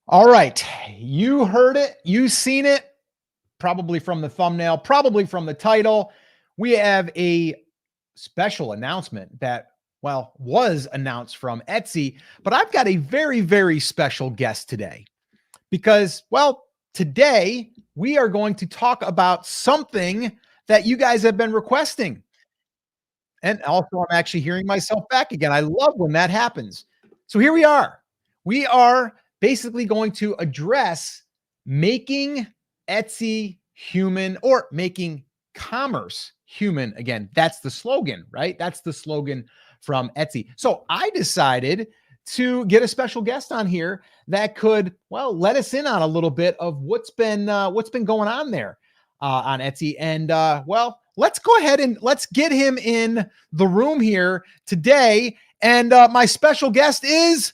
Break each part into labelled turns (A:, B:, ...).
A: All right. You heard it. You seen it. Probably from the thumbnail, probably from the title. We have a special announcement that, well, was announced from Etsy, but I've got a very, very special guest today because, well, today we are going to talk about something that you guys have been requesting. And also, I'm actually hearing myself back again. I love when that happens. So here we are. We are basically going to address making Etsy human or making commerce human again. That's the slogan, right? That's the slogan from Etsy. So I decided to get a special guest on here that could, well, let us in on a little bit of what's been going on there on Etsy. And well, let's go ahead and let's get him in the room here today. And my special guest is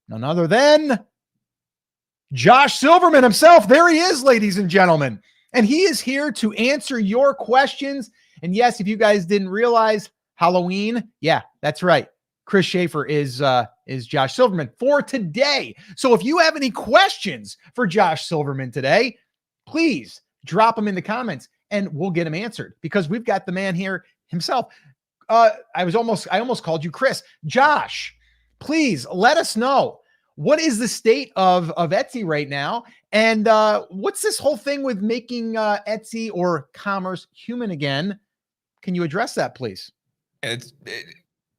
A: none other than Josh Silverman himself. There he is, ladies and gentlemen. And he is here to answer your questions. And yes, if you guys didn't realize, Halloween, yeah, that's right. Chris Schaefer is Josh Silverman for today. So if you have any questions for Josh Silverman today, please drop them in the comments and we'll get them answered because we've got the man here himself. I almost called you Chris. Josh, please let us know, what is the state of Etsy right now? And what's this whole thing with making Etsy or commerce human again? Can you address that, please?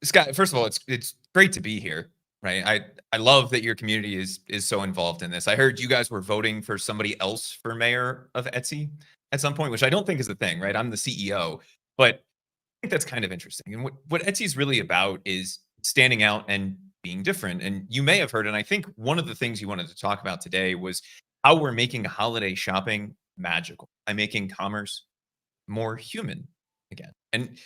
B: Scott, first of all, it's great to be here, right? I love that your community is so involved in this. I heard you guys were voting for somebody else for mayor of Etsy at some point, which I don't think is a thing, right? I'm the CEO, but I think that's kind of interesting. And what Etsy is really about is standing out and being different. And you may have heard, and I think one of the things you wanted to talk about today was how we're making holiday shopping magical by making commerce more human again. And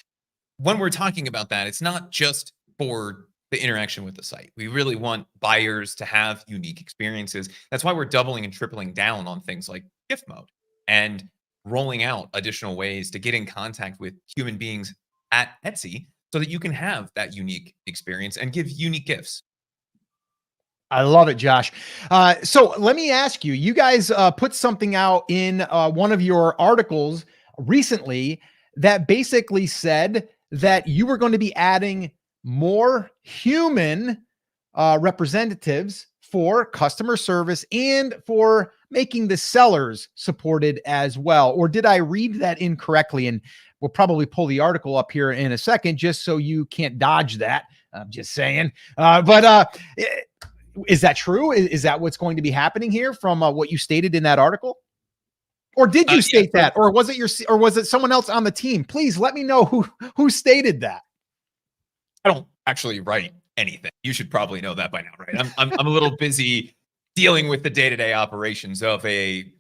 B: when we're talking about that, it's not just for the interaction with the site. We really want buyers to have unique experiences. That's why we're doubling and tripling down on things like gift mode and rolling out additional ways to get in contact with human beings at Etsy so that you can have that unique experience and give unique gifts.
A: I love it, Josh. So let me ask you, you guys put something out in one of your articles recently that basically said that you were going to be adding more human representatives for customer service and for making the sellers supported as well. Or did I read that incorrectly? And we'll probably pull the article up here in a second just so you can't dodge that. I'm just saying. Is that true? Is that what's going to be happening here from what you stated in that article? Or did you state that? Or was it someone else on the team? Please let me know who stated that.
B: I don't actually write anything. You should probably know that by now, right? I'm a little busy dealing with the day-to-day operations of a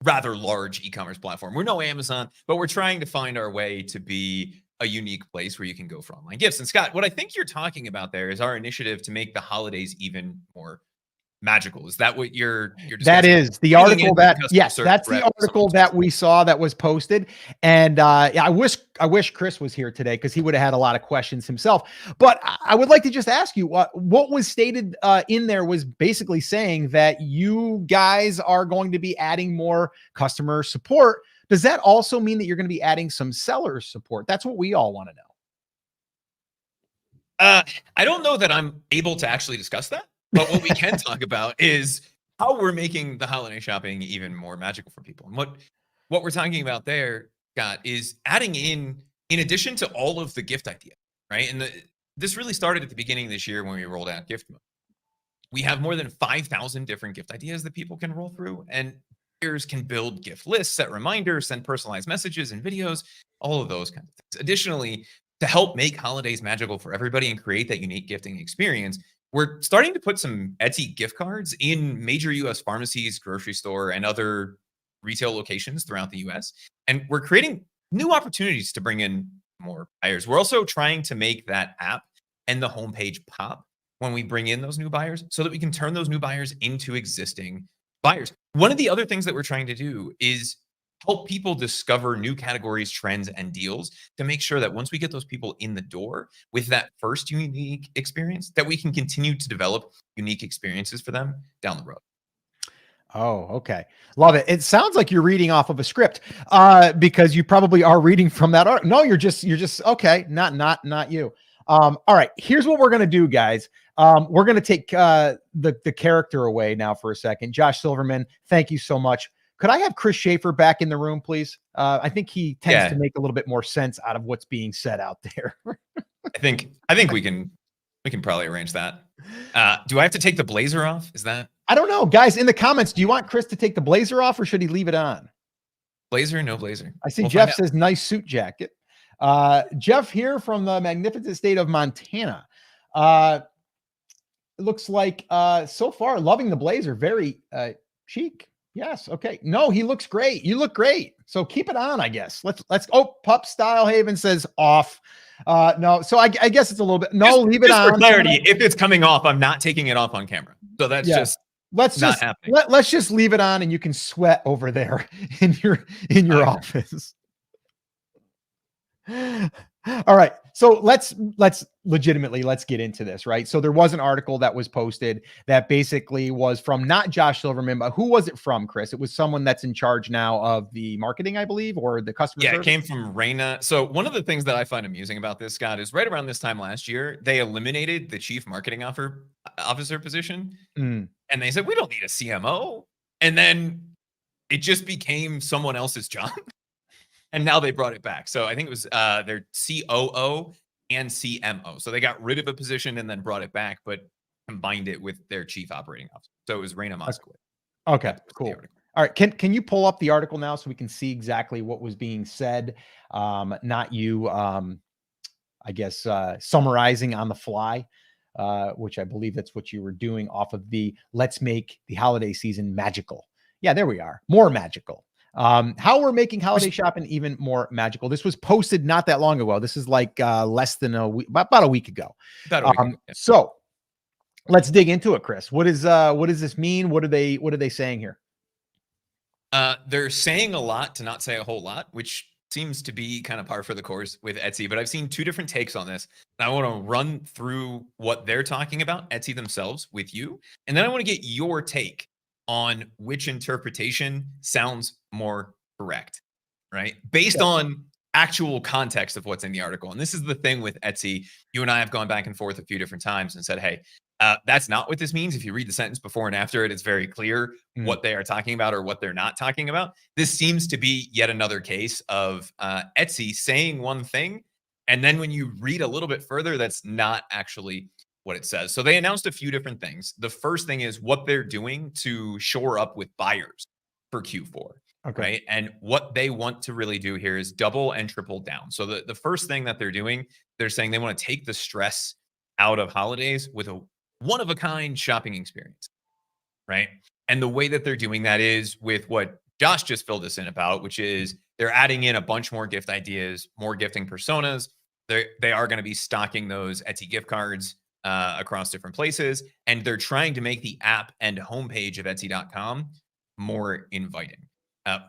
B: rather large e-commerce platform. We're no Amazon, but we're trying to find our way to be a unique place where you can go for online gifts. And Scott, what I think you're talking about there is our initiative to make the holidays even more magical. Is that what you're discussing?
A: That is the article that, yes, that's the article that we saw that was posted. And yeah, I wish Chris was here today because he would have had a lot of questions himself. But I would like to just ask you, what was stated in there was basically saying that you guys are going to be adding more customer support. Does that also mean that you're going to be adding some seller support? That's what we all want to
B: know. I don't know that I'm able to actually discuss that. But what we can talk about is how we're making the holiday shopping even more magical for people. And what we're talking about there, Scott, is adding in addition to all of the gift ideas, right? And this really started at the beginning of this year when we rolled out gift mode. We have more than 5,000 different gift ideas that people can roll through, and buyers can build gift lists, set reminders, send personalized messages and videos, all of those kinds of things. Additionally, to help make holidays magical for everybody and create that unique gifting experience, we're starting to put some Etsy gift cards in major US pharmacies, grocery store, and other retail locations throughout the US. And we're creating new opportunities to bring in more buyers. We're also trying to make that app and the homepage pop when we bring in those new buyers so that we can turn those new buyers into existing buyers. One of the other things that we're trying to do is help people discover new categories, trends, and deals to make sure that once we get those people in the door with that first unique experience, that we can continue to develop unique experiences for them down the road.
A: Oh, okay. Love it. It sounds like you're reading off of a script, because you probably are reading from that art. No, you're just okay. Not you. All right. Here's what we're gonna do, guys. We're gonna take the character away now for a second. Josh Silverman, thank you so much. Could I have Chris Schaefer back in the room, please? I think he tends to
B: Yeah,
A: make a little bit more sense out of what's being said out there.
B: I think we can probably arrange that. Do I have to take the blazer off? Is that
A: I don't know, guys. In the comments, do you want Chris to take the blazer off, or should he leave it on?
B: blazer? No blazer.
A: I see
B: We'll
A: Jeff
B: find out.
A: says nice suit jacket. Jeff here from the magnificent state of Montana. It looks like so far loving the blazer, very chic. Yes. Okay. No, he looks great. You look great. So keep it on, I guess. Let's oh, pup style Haven says off. No, so I guess it's a little bit no, leave it
B: Just
A: on.
B: for clarity, if it's coming off, I'm not taking it off on camera. So that's
A: Yeah.
B: just
A: Let's
B: not
A: just
B: happening.
A: let's just leave it on, and you can sweat over there in your
B: Okay.
A: office. All right. So let's legitimately let's get into this, right? So there was an article that was posted that basically was from not Josh Silverman, but who was it from, Chris? It was someone that's in charge now of the marketing, I believe, or the customer
B: Yeah, it
A: service.
B: came from Raina. So one of the things that I find amusing about this, Scott, is right around this time last year, they eliminated the chief marketing officer position.
A: Mm.
B: And they said, we don't need a CMO. And then it just became someone else's job. And now they brought it back. So I think it was their COO and CMO. So they got rid of a position and then brought it back, but combined it with their chief operating officer. So it was Raina Moskowitz.
A: Okay, cool. All right, can you pull up the article now so we can see exactly what was being said? Not you, I guess, summarizing on the fly, which I believe that's what you were doing off of the "Let's Make the Holiday Season Magical." Yeah, there we are, more magical. How we're making holiday shopping even more magical. This was posted not that long ago. This is like less than a week, about a week ago.
B: Yeah.
A: So let's dig into it, Chris. What does this mean? What are they saying here?
B: They're saying a lot to not say a whole lot, which seems to be kind of par for the course with Etsy. But I've seen two different takes on this. And I want to run through what they're talking about, Etsy themselves, with you. And then I want to get your take on which interpretation sounds more correct, right? Based on actual context of what's in the article. And this is the thing with Etsy. You and I have gone back and forth a few different times and said, hey, that's not what this means. If you read the sentence before and after it, it's very clear what they are talking about or what they're not talking about. This seems to be yet another case of Etsy saying one thing, and then when you read a little bit further, that's not actually what it says. So they announced a few different things. The first thing is what they're doing to shore up with buyers for Q4. Okay. Right. And what they want to really do here is double and triple down. So the first thing that they're doing, they're saying they want to take the stress out of holidays with a one-of-a-kind shopping experience, right? And the way that they're doing that is with what Josh just filled us in about, which is they're adding in a bunch more gift ideas, more gifting personas. They are going to be stocking those Etsy gift cards across different places, and they're trying to make the app and homepage of Etsy.com more inviting.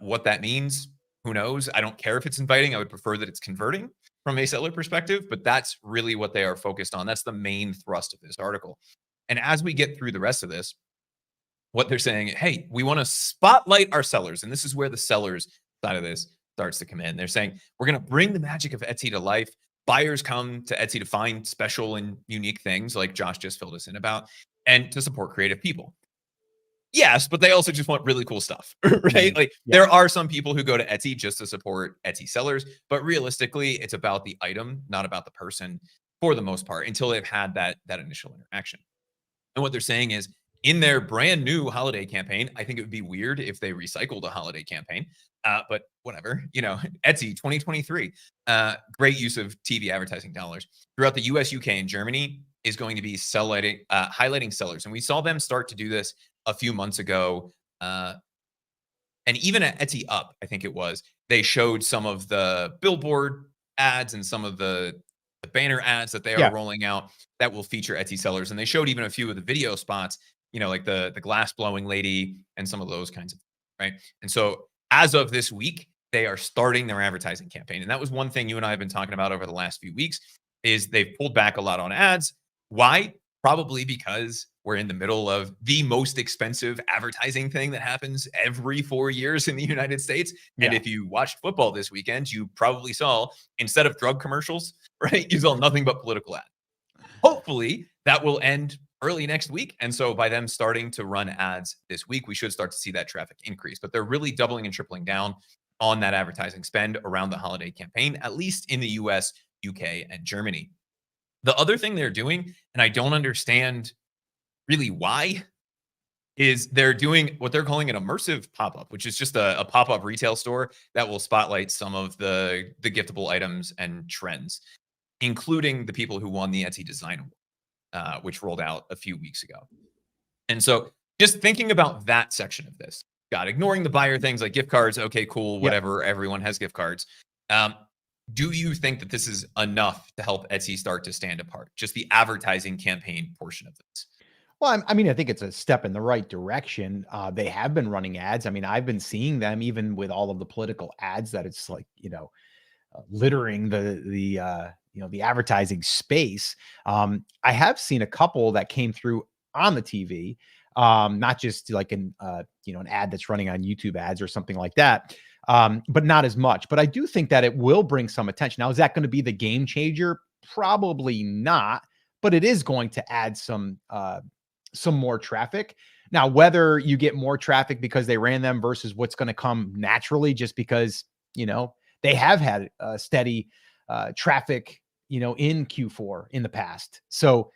B: What that means, who knows? I don't care if it's inviting. I would prefer that it's converting from a seller perspective, but that's really what they are focused on. That's the main thrust of this article. And as we get through the rest of this, what they're saying, hey, we want to spotlight our sellers. And this is where the sellers side of this starts to come in. They're saying, we're going to bring the magic of Etsy to life. Buyers come to Etsy to find special and unique things like Josh just filled us in about, and to support creative people. Yes, but they also just want really cool stuff, right? Like there are some people who go to Etsy just to support Etsy sellers, but realistically, it's about the item, not about the person for the most part, until they've had that initial interaction. And what they're saying is, in their brand new holiday campaign, I think it would be weird if they recycled a holiday campaign, but whatever, Etsy 2023, great use of TV advertising dollars throughout the US, UK, and Germany is going to be highlighting sellers. And we saw them start to do this a few months ago. And even at Etsy Up, I think it was, they showed some of the billboard ads and some of the banner ads that they are rolling out that will feature Etsy sellers. And they showed even a few of the video spots, like the glass blowing lady and some of those kinds of things, right? And so as of this week, they are starting their advertising campaign. And that was one thing you and I have been talking about over the last few weeks is they've pulled back a lot on ads. Why? probably because we're in the middle of the most expensive advertising thing that happens every 4 years in the United States. And
A: Yeah.
B: if you watched football this weekend, you probably saw, instead of drug commercials, right, you saw nothing but political ads. Hopefully that will end early next week. And so by them starting to run ads this week, we should start to see that traffic increase. But they're really doubling and tripling down on that advertising spend around the holiday campaign, at least in the US, UK, and Germany. The other thing they're doing, and I don't understand really why, is they're doing what they're calling an immersive pop-up, which is just a pop-up retail store that will spotlight some of the giftable items and trends, including the people who won the Etsy Design Award, which rolled out a few weeks ago. And so just thinking about that section of this, ignoring the buyer things like gift cards, okay, cool, whatever, everyone has gift cards. Do you think that this is enough to help Etsy start to stand apart? Just the advertising campaign portion of this?
A: Well, I mean, I think it's a step in the right direction. They have been running ads. I mean, I've been seeing them even with all of the political ads that it's like, littering the advertising space. I have seen a couple that came through on the TV, not just like an ad that's running on YouTube ads or something like that, but not as much. But I do think that it will bring some attention. Now, is that going to be the game changer? Probably not, but it is going to add some more traffic. Now, whether you get more traffic because they ran them versus what's going to come naturally, just because they have had steady traffic, in Q4 in the past. So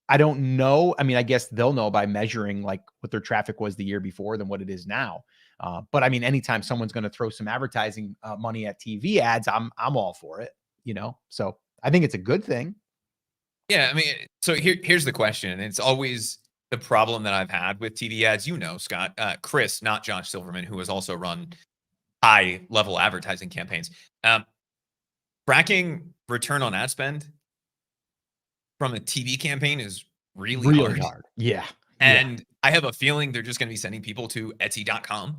A: I don't know. I mean, I guess they'll know by measuring like what their traffic was the year before than what it is now. But I mean, anytime someone's going to throw some advertising money at TV ads, I'm all for it. So I think it's a good thing.
B: Yeah, I mean, so here's the question, and it's always the problem that I've had with TV ads. Scott, Chris, not Josh Silverman, who has also run high-level advertising campaigns. Tracking return on ad spend from a TV campaign is really hard.
A: Yeah.
B: And I have a feeling they're just going to be sending people to Etsy.com.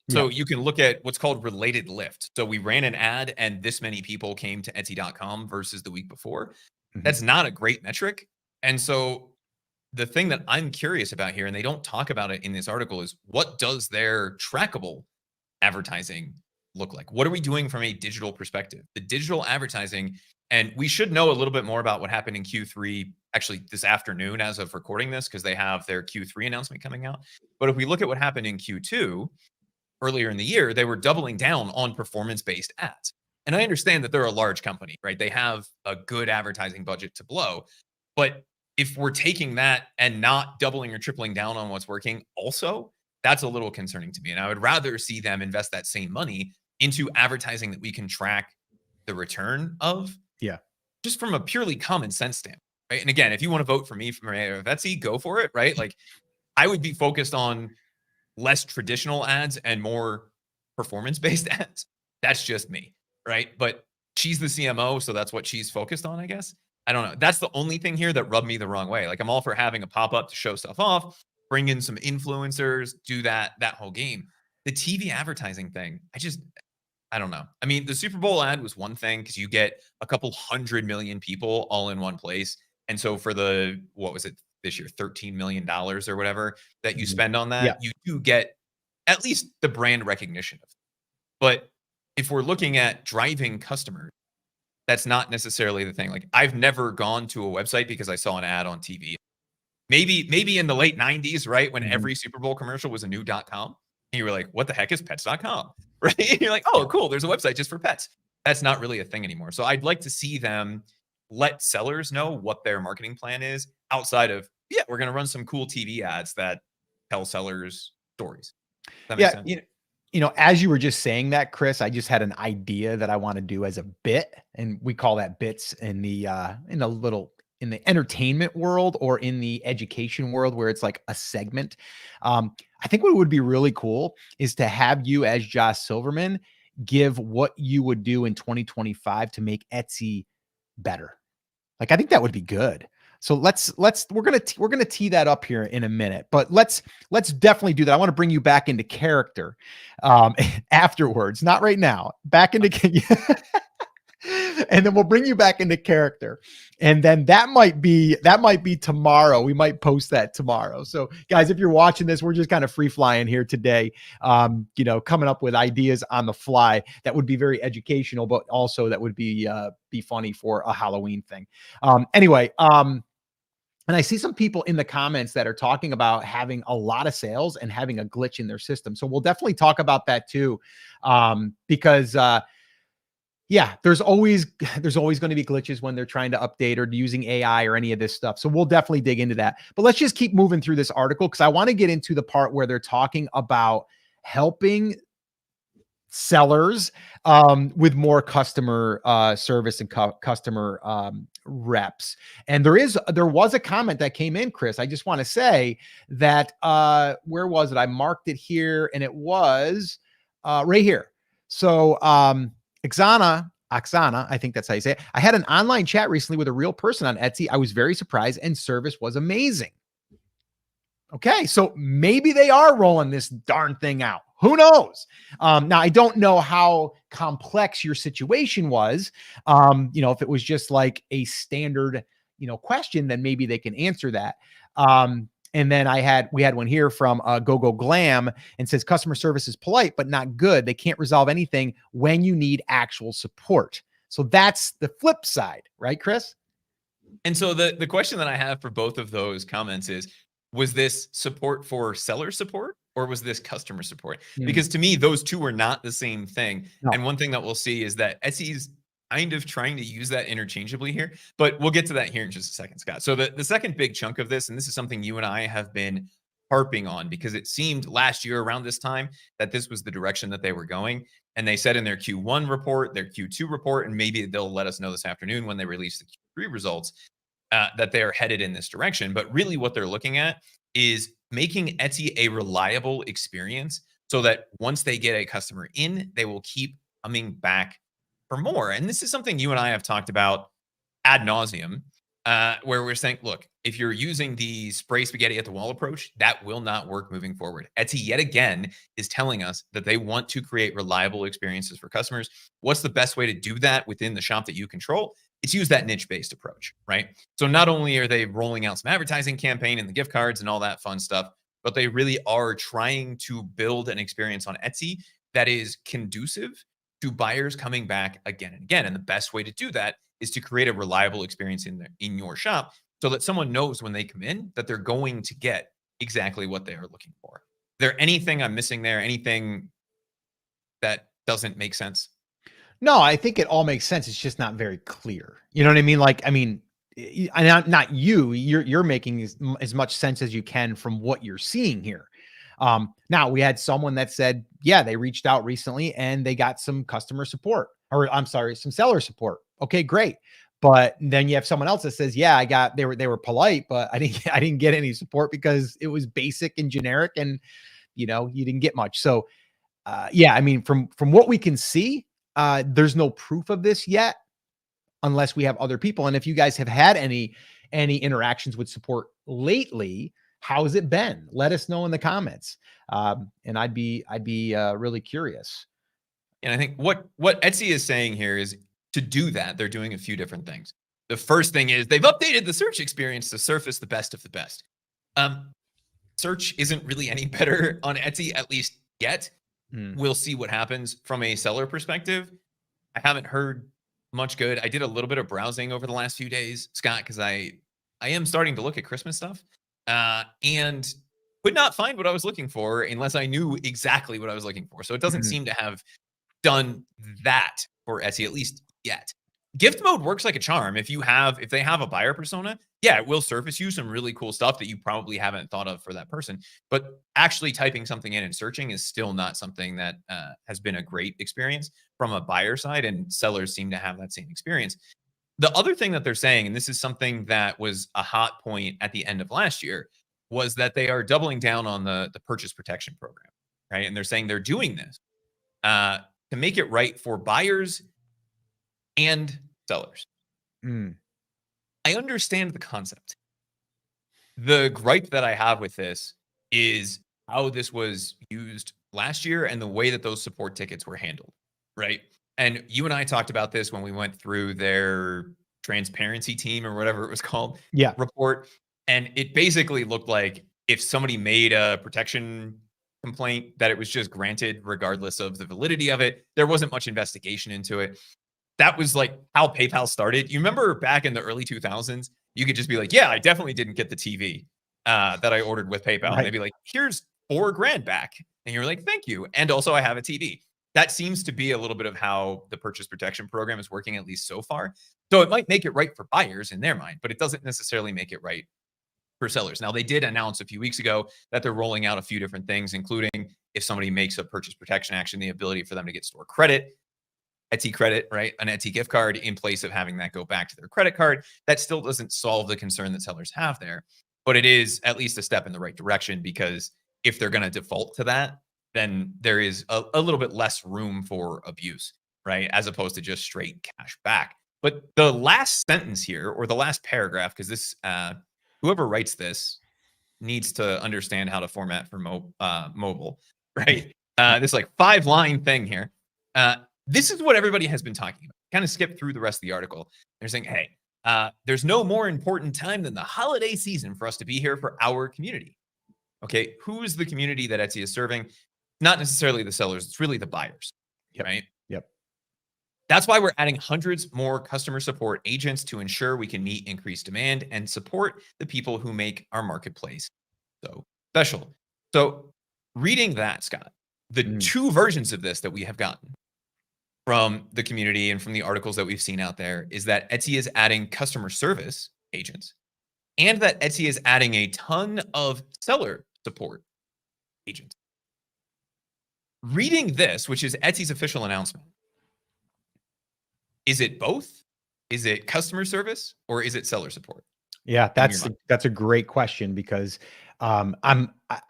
B: So you can look at what's called related lift. So we ran an ad and this many people came to Etsy.com versus the week before.
A: Mhm.
B: That's not a great metric. And so the thing that I'm curious about here, and they don't talk about it in this article, is what does their trackable advertising look like? What are we doing from a digital perspective? The digital advertising, and we should know a little bit more about what happened in Q3, actually this afternoon as of recording this, because they have their Q3 announcement coming out. But if we look at what happened in Q2, earlier in the year, they were doubling down on performance-based ads. And I understand that they're a large company, right? They have a good advertising budget to blow. But if we're taking that and not doubling or tripling down on what's working also, that's a little concerning to me. And I would rather see them invest that same money into advertising that we can track the return of.
A: Yeah.
B: Just from a purely common sense standpoint, right? And again, if you want to vote for me from Etsy, go for it, right? Like I would be focused on less traditional ads and more performance-based ads. That's just me, right? But she's the CMO, so that's what she's focused on, I guess. I don't know. That's the only thing here that rubbed me the wrong way. Like I'm all for having a pop-up to show stuff off, bring in some influencers, do that whole game. The TV advertising thing, I don't know. I mean, the Super Bowl ad was one thing because you get a couple 100 million people all in one place. And so for what was it this year, $13 million or whatever that you spend on that, you do get at least the brand recognition of it. But if we're looking at driving customers, that's not necessarily the thing. Like I've never gone to a website because I saw an ad on TV. Maybe in the late 90s, right? When every Super Bowl commercial was a new .com. And you were like, what the heck is pets.com? Right? You're like, oh, cool. There's a website just for pets. That's not really a thing anymore. So I'd like to see them let sellers know what their marketing plan is outside of, we're going to run some cool TV ads that tell sellers stories. That makes sense?
A: As you were just saying that, Chris, I just had an idea that I want to do as a bit, and we call that bits in the entertainment world or in the education world where it's like a segment. I think what would be really cool is to have you as Josh Silverman give what you would do in 2025 to make Etsy better. Like, I think that would be good. So we're going to tee that up here in a minute, but let's definitely do that. I want to bring you back into character afterwards, not right now, back into And then we'll bring you back into character. And then that might be tomorrow. We might post that tomorrow. So guys, if you're watching this, we're just kind of free flying here today. Coming up with ideas on the fly that would be very educational, but also that would be funny for a Halloween thing. Anyway, and I see some people in the comments that are talking about having a lot of sales and having a glitch in their system. So we'll definitely talk about that too, because yeah, there's always going to be glitches when they're trying to update or using AI or any of this stuff. So we'll definitely dig into that. But let's just keep moving through this article because I want to get into the part where they're talking about helping sellers with more customer service and customer reps. And there was a comment that came in, Chris. I just want to say that where was it? I marked it here, and it was right here. So Oksana, I think that's how you say it. I had an online chat recently with a real person on Etsy. I was very surprised, and service was amazing. Okay, so maybe they are rolling this darn thing out. Who knows? Now, I don't know how complex your situation was. If it was just like a standard, question, then maybe they can answer that. And then we had one here from Go Glam and says customer service is polite, but not good. They can't resolve anything when you need actual support. So that's the flip side, right, Chris?
B: And so the question that I have for both of those comments is, was this support for seller support or was this customer support? Because to me, those two are not the same thing.
A: No.
B: And one thing that we'll see is that Etsy's kind of trying to use that interchangeably here, but we'll get to that here in just a second, Scott. So the second big chunk of this, and this is something you and I have been harping on because it seemed last year around this time that this was the direction that they were going. And they said in their Q1 report, their Q2 report, and maybe they'll let us know this afternoon when they release the Q3 results, that they're headed in this direction. But really what they're looking at is making Etsy a reliable experience so that once they get a customer in, they will keep coming back for more. And this is something you and I have talked about ad nauseum, where we're saying, look, if you're using the spray spaghetti at the wall approach, that will not work moving forward. Etsy yet again is telling us that they want to create reliable experiences for customers. What's the best way to do that within the shop that you control? It's use that niche-based approach, right? So not only are they rolling out some advertising campaign and the gift cards and all that fun stuff, but they really are trying to build an experience on Etsy that is conducive to buyers coming back again and again. And the best way to do that is to create a reliable experience in your shop so that someone knows when they come in that they're going to get exactly what they are looking for. Is there anything I'm missing there? Anything that doesn't make sense?
A: No, I think it all makes sense. It's just not very clear. You know what I mean? Like, I mean, not you. You're making as much sense as you can from what you're seeing here. Now we had someone that said, yeah, they reached out recently and they got some customer support, or I'm sorry, some seller support. Okay, great. But then you have someone else that says, yeah, they were polite, but I didn't get any support because it was basic and generic, and you didn't get much. So, yeah, I mean, from what we can see, there's no proof of this yet, unless we have other people. And if you guys have had any interactions with support lately, how's it been? Let us know in the comments. And I'd be really curious.
B: And I think what Etsy is saying here is to do that, they're doing a few different things. The first thing is they've updated the search experience to surface the best of the best. Search isn't really any better on Etsy, at least yet. We'll see what happens from a seller perspective. I haven't heard much good. I did a little bit of browsing over the last few days, Scott, because I am starting to look at Christmas stuff, and could not find what I was looking for unless I knew exactly what I was looking for. So it doesn't seem to have done that for Etsy, at least yet. Gift mode works like a charm. If they have a buyer persona, yeah, it will surface you some really cool stuff that you probably haven't thought of for that person. But actually typing something in and searching is still not something that has been a great experience from a buyer side, and sellers seem to have that same experience. The other thing that they're saying, and this is something that was a hot point at the end of last year, was that they are doubling down on the purchase protection program, right? And they're saying they're doing this to make it right for buyers and sellers. I understand the concept. The gripe that I have with this is how this was used last year and the way that those support tickets were handled, right? And you and I talked about this when we went through their transparency team or whatever it was called
A: Yeah.
B: report. And it basically looked like if somebody made a protection complaint, that it was just granted regardless of the validity of it. There wasn't much investigation into it. That was like how PayPal started. You remember back in the early 2000s, you could just be like, yeah, I definitely didn't get the TV that I ordered with PayPal. And they'd
A: Right.
B: be like, here's $4,000 back. And you're like, thank you. And also I have a TV. That seems to be a little bit of how the purchase protection program is working, at least so far. So it might make it right for buyers in their mind, but it doesn't necessarily make it right for sellers. Now, they did announce a few weeks ago that they're rolling out a few different things, including if somebody makes a purchase protection action, the ability for them to get store credit, Etsy credit, right? An Etsy gift card in place of having that go back to their credit card. That still doesn't solve the concern that sellers have there, but it is at least a step in the right direction, because if they're going to default to that, then there is a little bit less room for abuse, right? As opposed to just straight cash back. But the last sentence here, or the last paragraph, because this, whoever writes this needs to understand how to format for mobile, right? This like 5-line thing here. This is what everybody has been talking about. Kind of skip through the rest of the article. They're saying, hey, there's no more important time than the holiday season for us to be here for our community. Okay, who is the community that Etsy is serving? Not necessarily the sellers, it's really the buyers, right?
A: Yep.
B: That's why we're adding hundreds more customer support agents to ensure we can meet increased demand and support the people who make our marketplace so special. So reading that, Scott, the two versions of this that we have gotten from the community and from the articles that we've seen out there is that Etsy is adding customer service agents, and that Etsy is adding a ton of seller support agents. Reading this, which is Etsy's official announcement, is it both? Is it customer service, or is it seller support?
A: Yeah, that's a great question, because I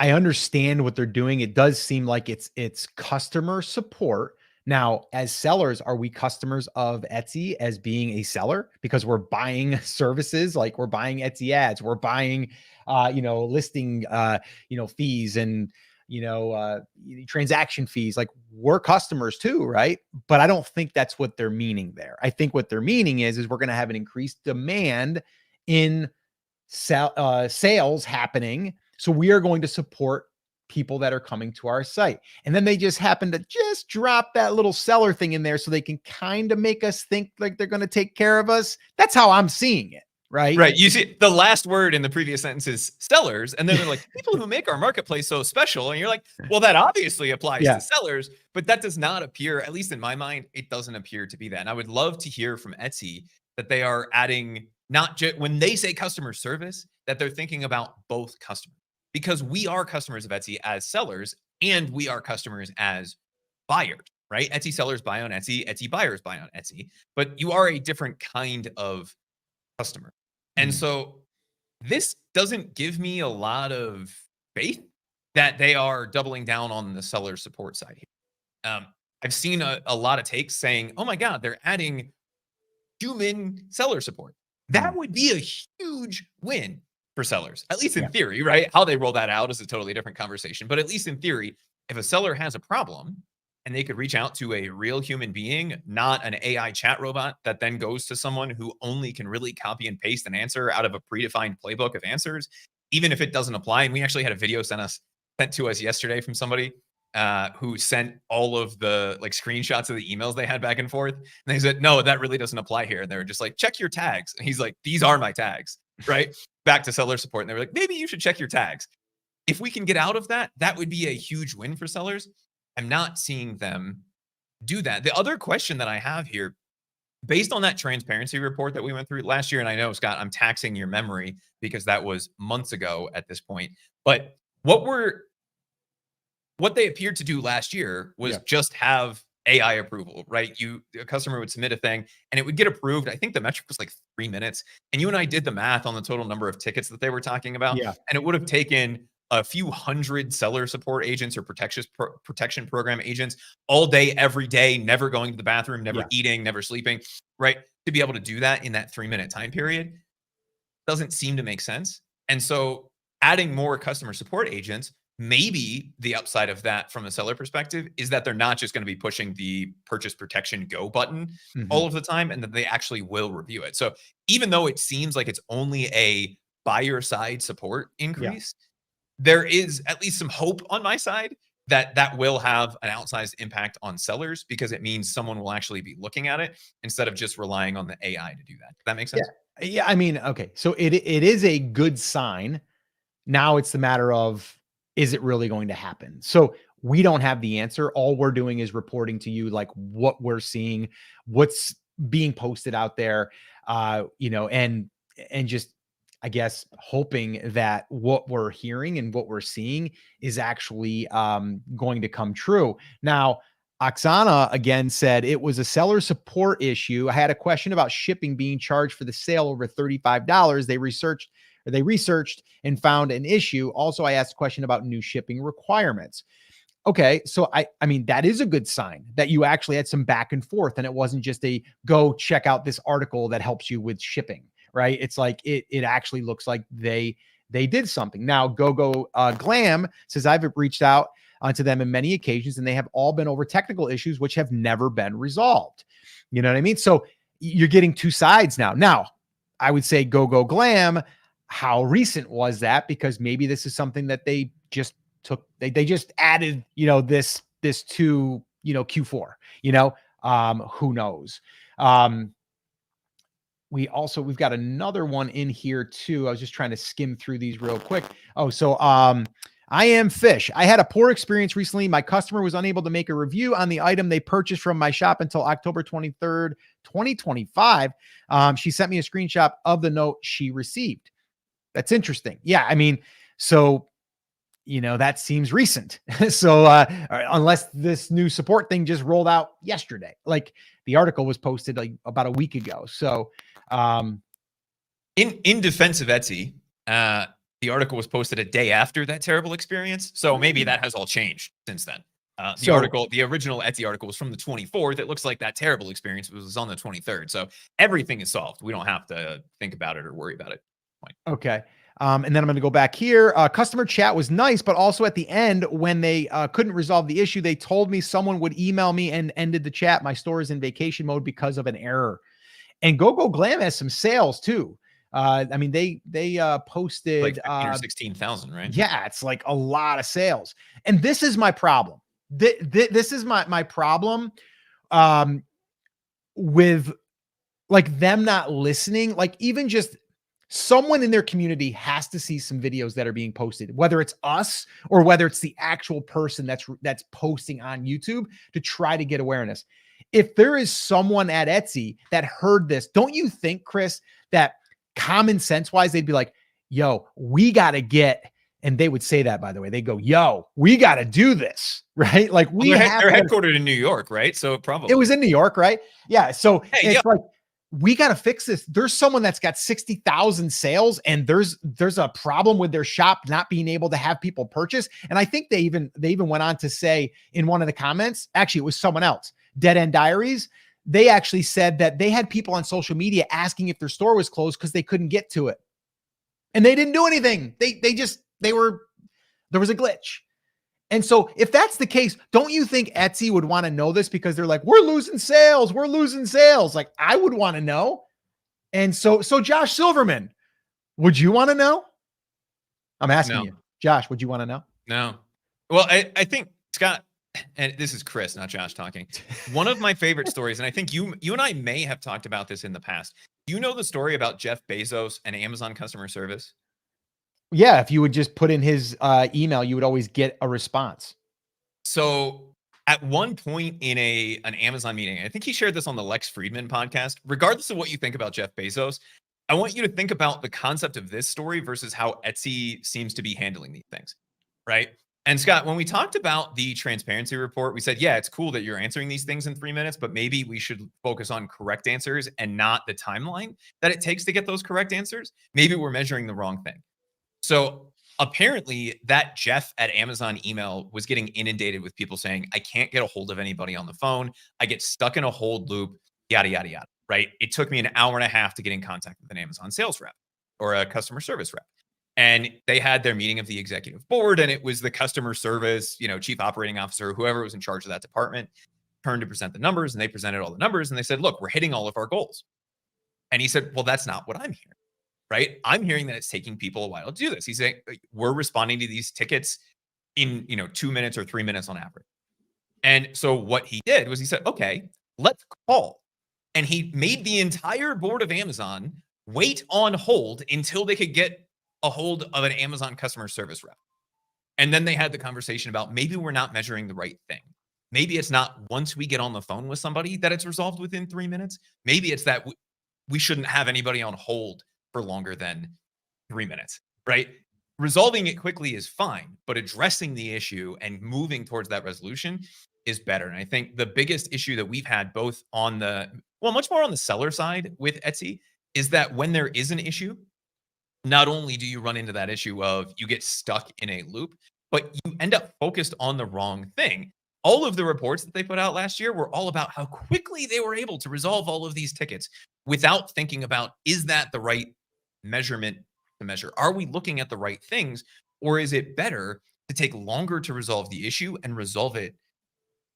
A: understand what they're doing. It does seem like it's customer support. Now, as sellers, are we customers of Etsy as being a seller because we're buying services, like we're buying Etsy ads, we're buying listing fees and transaction fees, like we're customers too, right? But I don't think that's what they're meaning there. I think what they're meaning is we're going to have an increased demand in sales happening. So we are going to support people that are coming to our site. And then they just happen to just drop that little seller thing in there so they can kind of make us think like they're going to take care of us. That's how I'm seeing it. Right.
B: Right. You see, the last word in the previous sentence is sellers. And then they're like, people who make our marketplace so special. And you're like, well, that obviously applies to sellers, but that does not appear, at least in my mind, it doesn't appear to be that. And I would love to hear from Etsy that they are adding, not just when they say customer service, that they're thinking about both customers, because we are customers of Etsy as sellers, and we are customers as buyers, right? Etsy sellers buy on Etsy, Etsy buyers buy on Etsy, but you are a different kind of customer. And so this doesn't give me a lot of faith that they are doubling down on the seller support side here. I've seen a lot of takes saying, oh my God, they're adding human seller support. That would be a huge win for sellers, at least in theory, right? How they roll that out is a totally different conversation. But at least in theory, if a seller has a problem, and they could reach out to a real human being, not an AI chat robot that then goes to someone who only can really copy and paste an answer out of a predefined playbook of answers, even if it doesn't apply. And we actually had a video sent to us yesterday from somebody who sent all of the like screenshots of the emails they had back and forth. And they said, no, that really doesn't apply here. And they were just like, check your tags. And he's like, these are my tags, right? Back to seller support. And they were like, maybe you should check your tags. If we can get out of that, that would be a huge win for sellers. I'm not seeing them do that. The other question that I have here, based on that transparency report that we went through last year, and I know, Scott, I'm taxing your memory because that was months ago at this point, but what they appeared to do last year was just have AI approval, right? A customer would submit a thing and it would get approved. I think the metric was like 3 minutes. And you and I did the math on the total number of tickets that they were talking about. And it would have taken a few hundred seller support agents or protection program agents all day, every day, never going to the bathroom, never eating, never sleeping, right? To be able to do that in that 3-minute time period doesn't seem to make sense. And so adding more customer support agents maybe the upside of that from a seller perspective is that they're not just going to be pushing the purchase protection go button all of the time, and that they actually will review it. So even though it seems like it's only a buyer side support increase, there is at least some hope on my side that that will have an outsized impact on sellers, because it means someone will actually be looking at it instead of just relying on the AI to do that. Does that make sense?
A: Yeah. I mean, okay. So it is a good sign. Now it's the matter of, is it really going to happen? So we don't have the answer. All we're doing is reporting to you like what we're seeing, what's being posted out there, and just, I guess, hoping that what we're hearing and what we're seeing is actually going to come true. Now, Oksana again said it was a seller support issue. I had a question about shipping being charged for the sale over $35. They researched and found an issue. Also, I asked a question about new shipping requirements. Okay, so I mean, that is a good sign that you actually had some back and forth and it wasn't just a go check out this article that helps you with shipping, right? It's like it actually looks like they did something. Now, Glam says I've reached out to them in many occasions and they have all been over technical issues which have never been resolved. You know what I mean? So you're getting two sides now. Now, I would say Glam, how recent was that? Because maybe this is something that they just took, they just added, this to, Q4, who knows? We've got another one in here too. I was just trying to skim through these real quick. Oh, so, I am Fish. I had a poor experience recently. My customer was unable to make a review on the item they purchased from my shop until October 23rd, 2025. She sent me a screenshot of the note she received. That's interesting. Yeah. I mean, so, that seems recent. So, unless this new support thing just rolled out yesterday, like the article was posted like about a week ago. So,
B: in defense of Etsy, the article was posted a day after that terrible experience. So maybe that has all changed since then. The original Etsy article was from the 24th. It looks like that terrible experience was on the 23rd. So everything is solved. We don't have to think about it or worry about it.
A: Okay. And then I'm going to go back here. Customer chat was nice, but also at the end, when they couldn't resolve the issue, they told me someone would email me and ended the chat. My store is in vacation mode because of an error. And Glam has some sales too. I mean, they posted
B: like 15 or 16,000, right?
A: Yeah, it's like a lot of sales. And this is my problem. This is my problem with like them not listening. Like even just someone in their community has to see some videos that are being posted, whether it's us or whether it's the actual person that's posting on YouTube to try to get awareness. If there is someone at Etsy that heard this, don't you think, Chris, that common sense wise, they'd be like, yo, we got to get, and they would say that, by the way, they go, yo, we got to do this, right? Like
B: they're headquartered in New York, right? So probably
A: it was in New York, right? Yeah. So
B: hey,
A: it's like, we got to fix this. There's someone that's got 60,000 sales and there's a problem with their shop not being able to have people purchase. And I think they even went on to say in one of the comments, actually it was someone else, Dead End Diaries. They actually said that they had people on social media asking if their store was closed because they couldn't get to it. And they didn't do anything. There was a glitch. And so if that's the case, don't you think Etsy would want to know this? Because they're like, we're losing sales. Like I would want to know. And so Josh Silverman, would you want to know? I'm asking you, Josh, would you want to know?
B: No. Well, I think Scott, and this is Chris, not Josh talking. One of my favorite stories, and I think you and I may have talked about this in the past. You know the story about Jeff Bezos and Amazon customer service?
A: Yeah, if you would just put in his email, you would always get a response.
B: So at one point in an Amazon meeting, I think he shared this on the Lex Friedman podcast, regardless of what you think about Jeff Bezos, I want you to think about the concept of this story versus how Etsy seems to be handling these things, right? And Scott, when we talked about the transparency report, we said, yeah, it's cool that you're answering these things in 3 minutes, but maybe we should focus on correct answers and not the timeline that it takes to get those correct answers. Maybe we're measuring the wrong thing. So apparently that Jeff at Amazon email was getting inundated with people saying, I can't get a hold of anybody on the phone. I get stuck in a hold loop, yada, yada, yada, right? It took me an hour and a half to get in contact with an Amazon sales rep or a customer service rep. And they had their meeting of the executive board, and it was the customer service, chief operating officer, whoever was in charge of that department, turned to present the numbers, and they presented all the numbers, and they said, look, we're hitting all of our goals. And he said, well, that's not what I'm hearing, right? I'm hearing that it's taking people a while to do this. He's saying, we're responding to these tickets in, 2 minutes or 3 minutes on average. And so what he did was he said, okay, let's call. And he made the entire board of Amazon wait on hold until they could get a hold of an Amazon customer service rep. And then they had the conversation about maybe we're not measuring the right thing. Maybe it's not once we get on the phone with somebody that it's resolved within 3 minutes. Maybe it's that we shouldn't have anybody on hold for longer than 3 minutes, right? Resolving it quickly is fine, but addressing the issue and moving towards that resolution is better. And I think the biggest issue that we've had both on much more on the seller side with Etsy is that when there is an issue, not only do you run into that issue of you get stuck in a loop, but you end up focused on the wrong thing. All of the reports that they put out last year were all about how quickly they were able to resolve all of these tickets without thinking about, is that the right measurement to measure? Are we looking at the right things? Or is it better to take longer to resolve the issue and resolve it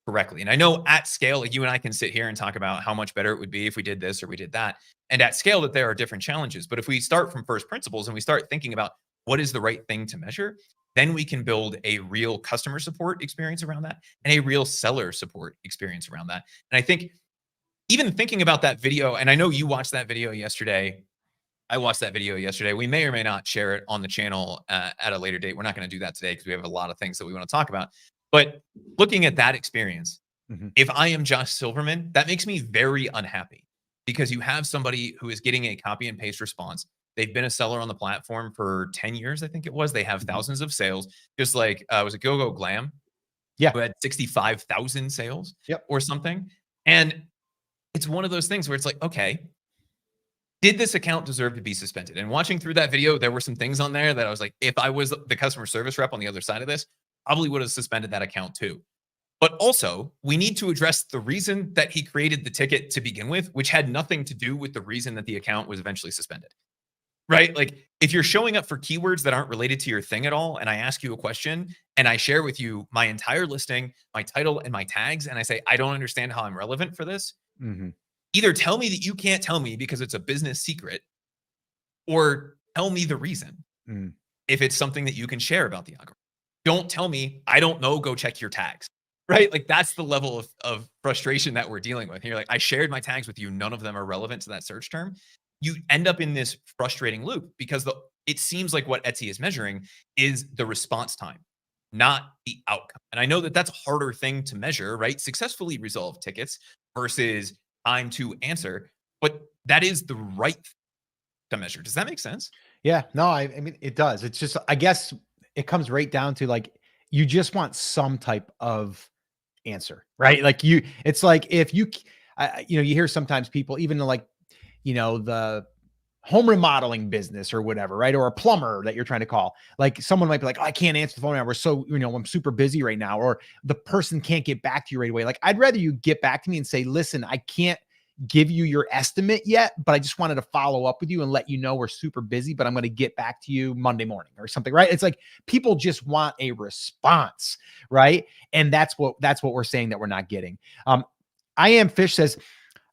B: correctly? And I know at scale, like you and I can sit here and talk about how much better it would be if we did this or we did that. And at scale that there are different challenges. But if we start from first principles and we start thinking about what is the right thing to measure, then we can build a real customer support experience around that and a real seller support experience around that. And I think even thinking about that video, and I know you watched that video yesterday. I watched that video yesterday. We may or may not share it on the channel at a later date. We're not going to do that today because we have a lot of things that we want to talk about. But looking at that experience, if I am Josh Silverman, that makes me very unhappy because you have somebody who is getting a copy and paste response. They've been a seller on the platform for 10 years, I think it was. They have thousands of sales, just like, was it GoGo Glam?
A: Yeah.
B: Who had 65,000 sales
A: Yep.
B: or something. And it's one of those things where it's like, okay, did this account deserve to be suspended? And watching through that video, there were some things on there that I was like, if I was the customer service rep on the other side of this, probably would have suspended that account too. But also, we need to address the reason that he created the ticket to begin with, which had nothing to do with the reason that the account was eventually suspended. Right? Like if you're showing up for keywords that aren't related to your thing at all, and I ask you a question and I share with you my entire listing, my title and my tags, and I say, I don't understand how I'm relevant for this. Either tell me that you can't tell me because it's a business secret, or tell me the reason. If it's something that you can share about the algorithm. Don't tell me, I don't know, go check your tags. Right? Like that's the level of frustration that we're dealing with. And you're like, I shared my tags with you. None of them are relevant to that search term. You end up in this frustrating loop because it seems like what Etsy is measuring is the response time, not the outcome. And I know that that's a harder thing to measure, right? Successfully resolve tickets versus time to answer, but that is the right thing to measure. Does that make sense?
A: Yeah, no, I mean, it does. It's just, I guess it comes right down to like, you just want some type of answer, right? Like it's like if you hear sometimes people, even like, the home remodeling business or whatever, right? Or a plumber that you're trying to call. Like someone might be like, oh, I can't answer the phone now. We're so, I'm super busy right now. Or the person can't get back to you right away. Like I'd rather you get back to me and say, listen, I can't give you your estimate yet, but I just wanted to follow up with you and let you know we're super busy, but I'm going to get back to you Monday morning or something, right? It's like people just want a response, right? And that's what we're saying that we're not getting. I Am Fish says,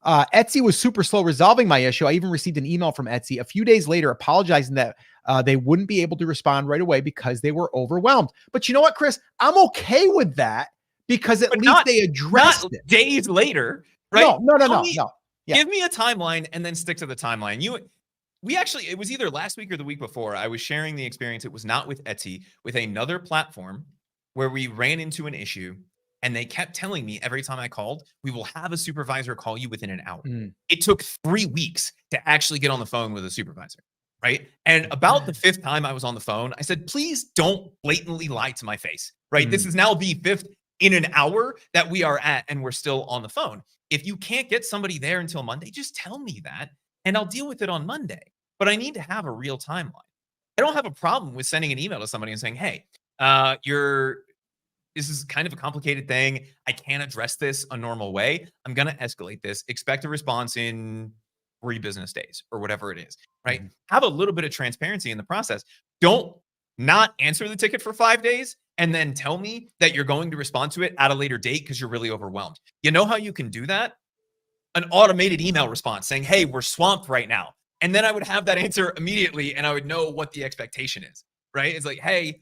A: Etsy was super slow resolving my issue. I even received an email from Etsy a few days later apologizing that they wouldn't be able to respond right away because they were overwhelmed. But you know what, Chris? I'm okay with that because at least they addressed it.
B: Days later, right?
A: No.
B: Yeah. Give me a timeline and then stick to the timeline. It was either last week or the week before. I was sharing the experience. It was not with Etsy, with another platform where we ran into an issue. And they kept telling me every time I called, we will have a supervisor call you within an hour. It took 3 weeks to actually get on the phone with a supervisor, right? And about the 5th time I was on the phone, I said, please don't blatantly lie to my face, right? This is now the 5th in an hour that we are at, and we're still on the phone. If you can't get somebody there until Monday, just tell me that, and I'll deal with it on Monday. But I need to have a real timeline. I don't have a problem with sending an email to somebody and saying, hey, this is kind of a complicated thing. I can't address this a normal way. I'm going to escalate this. Expect a response in 3 business days or whatever it is, right? Have a little bit of transparency in the process. Don't not answer the ticket for 5 days and then tell me that you're going to respond to it at a later date because you're really overwhelmed. You know how you can do that? An automated email response saying, hey, we're swamped right now. And then I would have that answer immediately and I would know what the expectation is, right? It's like, hey,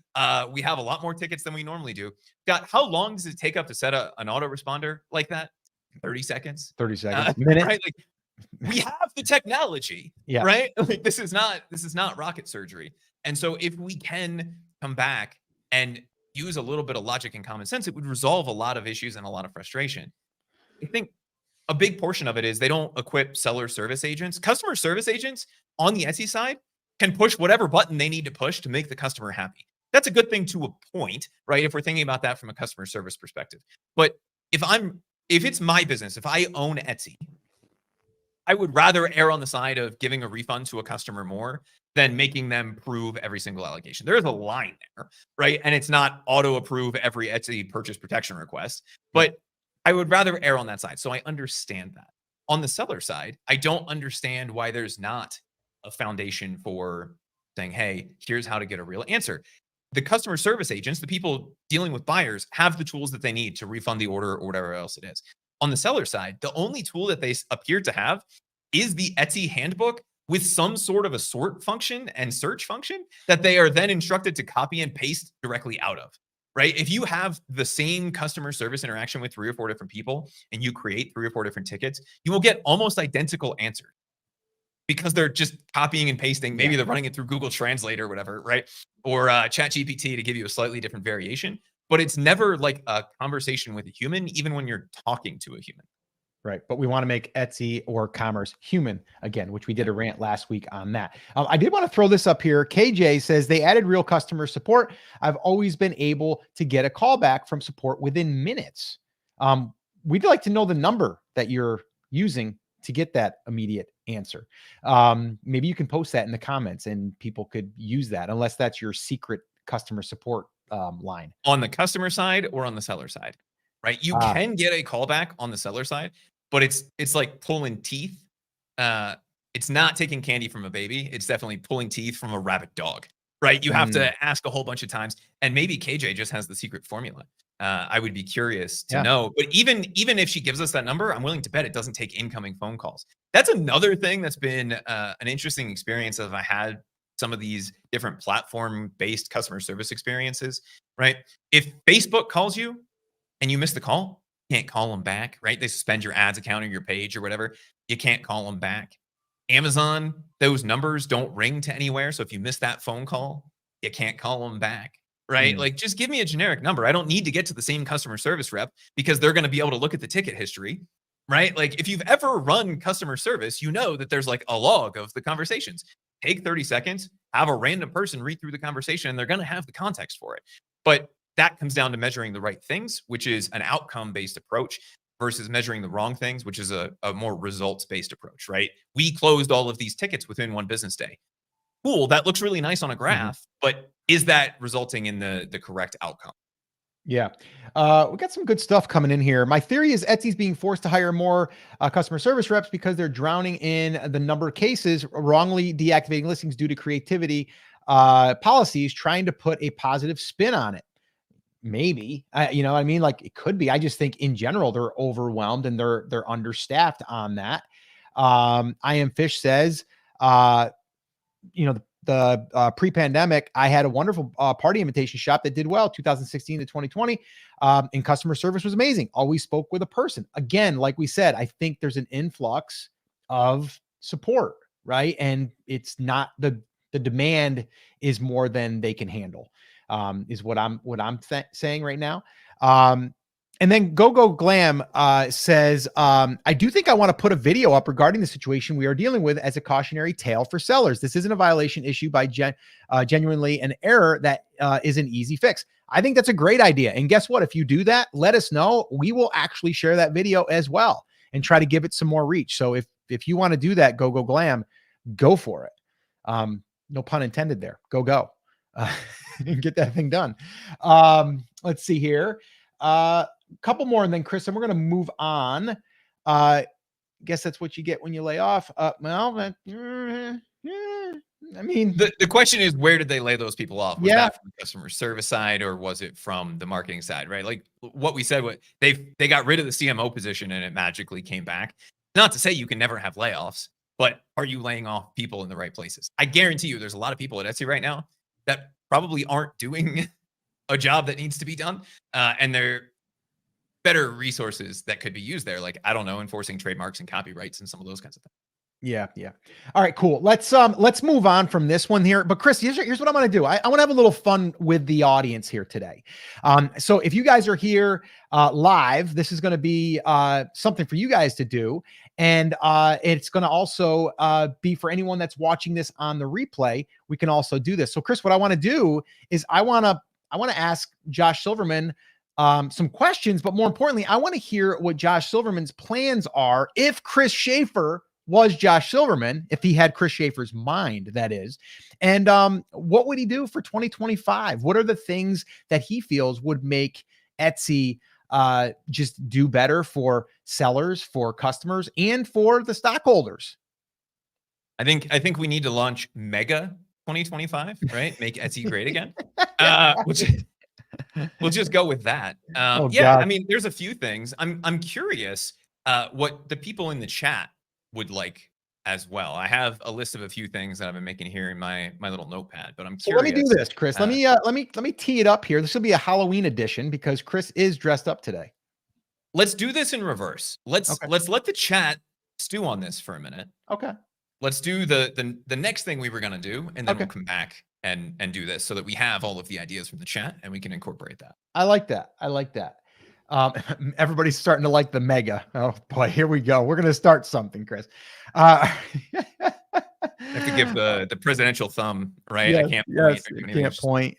B: we have a lot more tickets than we normally do. Scott, how long does it take up to set an autoresponder like that? 30 seconds.
A: 30 seconds. Minute.
B: Right? Like, we have the technology,
A: Yeah.
B: right? Like this is not rocket surgery. And so if we can come back and use a little bit of logic and common sense, it would resolve a lot of issues and a lot of frustration. I think a big portion of it is they don't equip seller service agents. Customer service agents on the Etsy side can push whatever button they need to push to make the customer happy. That's a good thing to a point, right? If we're thinking about that from a customer service perspective. But if it's my business, if I own Etsy, I would rather err on the side of giving a refund to a customer more than making them prove every single allegation. There's a line there, right? And it's not auto approve every Etsy purchase protection request, but I would rather err on that side. So I understand that. On the seller side, I don't understand why there's not a foundation for saying, hey, here's how to get a real answer. The customer service agents, the people dealing with buyers, have the tools that they need to refund the order or whatever else it is. On the seller side, the only tool that they appear to have is the Etsy handbook with some sort of a sort function and search function that they are then instructed to copy and paste directly out of, right? If you have the same customer service interaction with 3 or 4 different people and you create 3 or 4 different tickets, you will get almost identical answers because they're just copying and pasting. Maybe they're running it through Google Translate or whatever, right? Or ChatGPT to give you a slightly different variation. But it's never like a conversation with a human, even when you're talking to a human.
A: Right. But we want to make Etsy or commerce human again, which we did a rant last week on that. I did want to throw this up here. KJ says they added real customer support. I've always been able to get a call back from support within minutes. We'd like to know the number that you're using to get that immediate answer. Maybe you can post that in the comments and people could use that, unless that's your secret customer support line.
B: On the customer side or on the seller side, right? You can get a callback on the seller side, but it's like pulling teeth. It's not taking candy from a baby. It's definitely pulling teeth from a rabid dog, right? You have to ask a whole bunch of times, and maybe KJ just has the secret formula. I would be curious to know. But even if she gives us that number, I'm willing to bet it doesn't take incoming phone calls. That's another thing that's been an interesting experience as I had some of these different platform-based customer service experiences, right? If Facebook calls you and you miss the call, you can't call them back, right? They suspend your ads account or your page or whatever. You can't call them back. Amazon, those numbers don't ring to anywhere. So if you miss that phone call, you can't call them back, right? Like, just give me a generic number. I don't need to get to the same customer service rep because they're going to be able to look at the ticket history, right? Like, if you've ever run customer service, you know that there's like a log of the conversations. Take 30 seconds, have a random person read through the conversation, and they're going to have the context for it. But that comes down to measuring the right things, which is an outcome-based approach, versus measuring the wrong things, which is a more results-based approach, right? We closed all of these tickets within 1 business day. Cool, that looks really nice on a graph, but is that resulting in the correct outcome?
A: Yeah. We got some good stuff coming in here. My theory is Etsy's being forced to hire more customer service reps because they're drowning in the number of cases wrongly deactivating listings due to creativity policies trying to put a positive spin on it. Maybe, you know what I mean? Like, it could be. I just think in general, they're overwhelmed and they're understaffed on that. I Am Fish says, the pre-pandemic, I had a wonderful party invitation shop that did well, 2016 to 2020. And customer service was amazing. Always spoke with a person. Again, like we said, I think there's an influx of support, right? And it's not the demand is more than they can handle, is what I'm saying right now. And then Go Glam says, I do think I want to put a video up regarding the situation we are dealing with as a cautionary tale for sellers. This isn't a violation issued by genuinely an error that is an easy fix. I think that's a great idea. And guess what? If you do that, let us know. We will actually share that video as well and try to give it some more reach. So if you want to do that, Go Glam, go for it. No pun intended there. Go. And get that thing done. Let's see here. Couple more, and then Chris, and we're going to move on. Guess that's what you get when you lay off. Well, I mean,
B: the question is, where did they lay those people off? Was
A: yeah,
B: that from the customer service side, or was it from the marketing side, right? Like what we said, what they got rid of the CMO position and it magically came back. Not to say you can never have layoffs, but are you laying off people in the right places? I guarantee you there's a lot of people at Etsy right now that probably aren't doing a job that needs to be done. And they're better resources that could be used there. Like, I don't know, enforcing trademarks and copyrights and some of those kinds of things.
A: yeah, yeah. All right, cool. Let's move on from this one here. But Chris, here's what I'm gonna do. I want to have a little fun with the audience here today. So if you guys are here live, this is gonna be something for you guys to do. And it's going to also be for anyone that's watching this on the replay. We can also do this. So Chris, what I want to do is I want to ask Josh Silverman some questions, but more importantly, I want to hear what Josh Silverman's plans are if Chris Schaefer was Josh Silverman, if he had Chris Schaefer's mind, that is. And what would he do for 2025? What are the things that he feels would make Etsy just do better for sellers, for customers, and for the stockholders?
B: I think we need to launch Mega 2025, right? Make Etsy great again. We'll just go with that.
A: Oh,
B: yeah,
A: God.
B: I mean, there's a few things. I'm curious what the people in the chat would like as well. I have a list of a few things that I've been making here in my little notepad, but I'm curious.
A: So let me do this, Chris. Let me tee it up here. This will be a Halloween edition because Chris is dressed up today.
B: Let's do this in reverse. Let's let the chat stew on this for a minute.
A: Okay.
B: Let's do the next thing we were gonna do, and then we'll come back and do this so that we have all of the ideas from the chat and we can incorporate that.
A: I like that. Everybody's starting to like the Mega. Oh boy, here we go. We're gonna start something, Chris.
B: I have to give the presidential thumb, right?
A: Yes,
B: I can't
A: point. You can't point,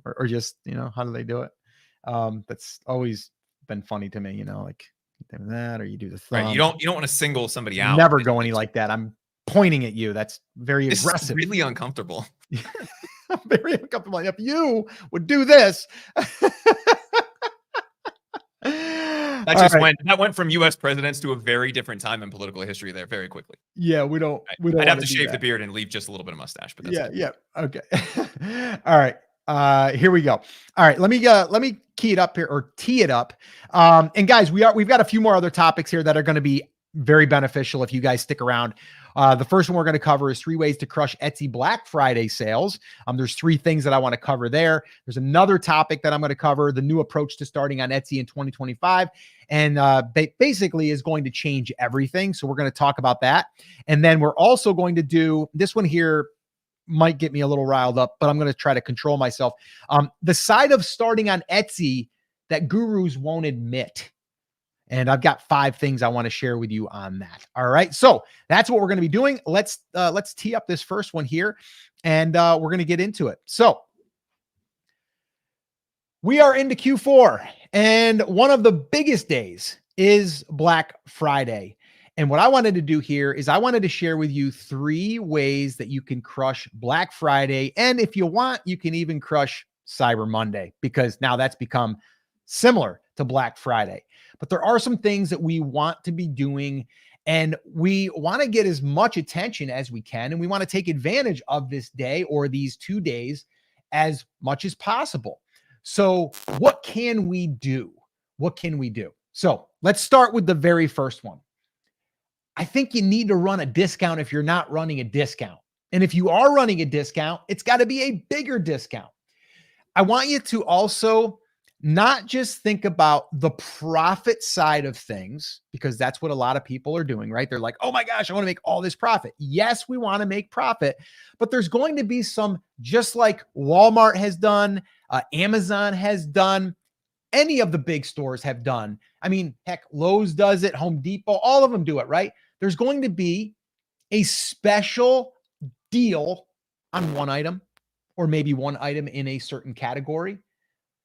A: or just, how do they do it? That's always been funny to me, like that, or you do the thumb.
B: Right. You don't want to single somebody out.
A: Never go any like that. I'm pointing at you. That's very aggressive.
B: Is really uncomfortable.
A: I'm very uncomfortable. If you would do this.
B: That went from U.S. presidents to a very different time in political history there very quickly.
A: Yeah, we don't.
B: I'd have to shave the beard and leave just a little bit of mustache. But that's
A: yeah. Okay. All right. Here we go. All right. Let me key it up here, or tee it up. And guys, we've got a few more other topics here that are going to be very beneficial if you guys stick around. The first one we're going to cover is 3 ways to crush Etsy Black Friday sales. There's 3 things that I want to cover there. There's another topic that I'm going to cover, the new approach to starting on Etsy in 2025. And basically is going to change everything. So we're going to talk about that. And then we're also going to do this one here. Might get me a little riled up, but I'm going to try to control myself. The side of starting on Etsy that gurus won't admit. And I've got 5 things I want to share with you on that. All right. So that's what we're going to be doing. Let's tee up this first one here, and we're going to get into it. So we are into Q4, and one of the biggest days is Black Friday. And what I wanted to do here is I wanted to share with you 3 ways that you can crush Black Friday. And if you want, you can even crush Cyber Monday, because now that's become similar to Black Friday. But there are some things that we want to be doing, and we want to get as much attention as we can. And we want to take advantage of this day or these 2 days as much as possible. So what can we do? So let's start with the very first one. I think you need to run a discount if you're not running a discount. And if you are running a discount, it's got to be a bigger discount. I want you to also not just think about the profit side of things, because that's what a lot of people are doing, right? They're like, oh my gosh, I want to make all this profit. Yes, we want to make profit, but there's going to be some, just like Walmart has done, Amazon has done, any of the big stores have done. I mean, heck, Lowe's does it, Home Depot, all of them do it, right? There's going to be a special deal on one item, or maybe one item in a certain category.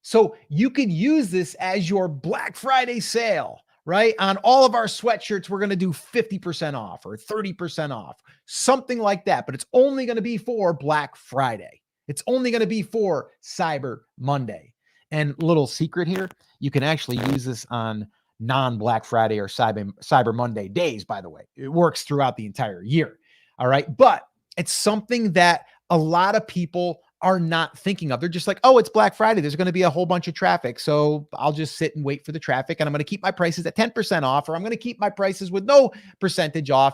A: So you could use this as your Black Friday sale, right? On all of our sweatshirts, we're going to do 50% off or 30% off, something like that. But it's only going to be for Black Friday. It's only going to be for Cyber Monday. And little secret here, you can actually use this on non-Black Friday or Cyber Monday days, by the way. It works throughout the entire year. All right. But It's something that a lot of people are not thinking of. They're just like, oh, it's Black Friday. There's going to be a whole bunch of traffic. So I'll just sit and wait for the traffic, and I'm going to keep my prices at 10% off, or I'm going to keep my prices with no percentage off.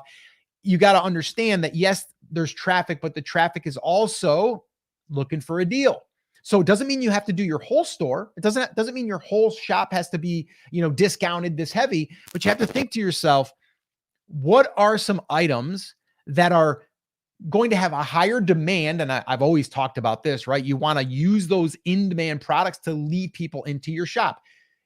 A: You got to understand that, yes, there's traffic, but the traffic is also looking for a deal. So it doesn't mean you have to do your whole store. It doesn't mean your whole shop has to be, discounted this heavy, but you have to think to yourself, what are some items that are going to have a higher demand? And I've always talked about this, right? You want to use those in-demand products to lead people into your shop.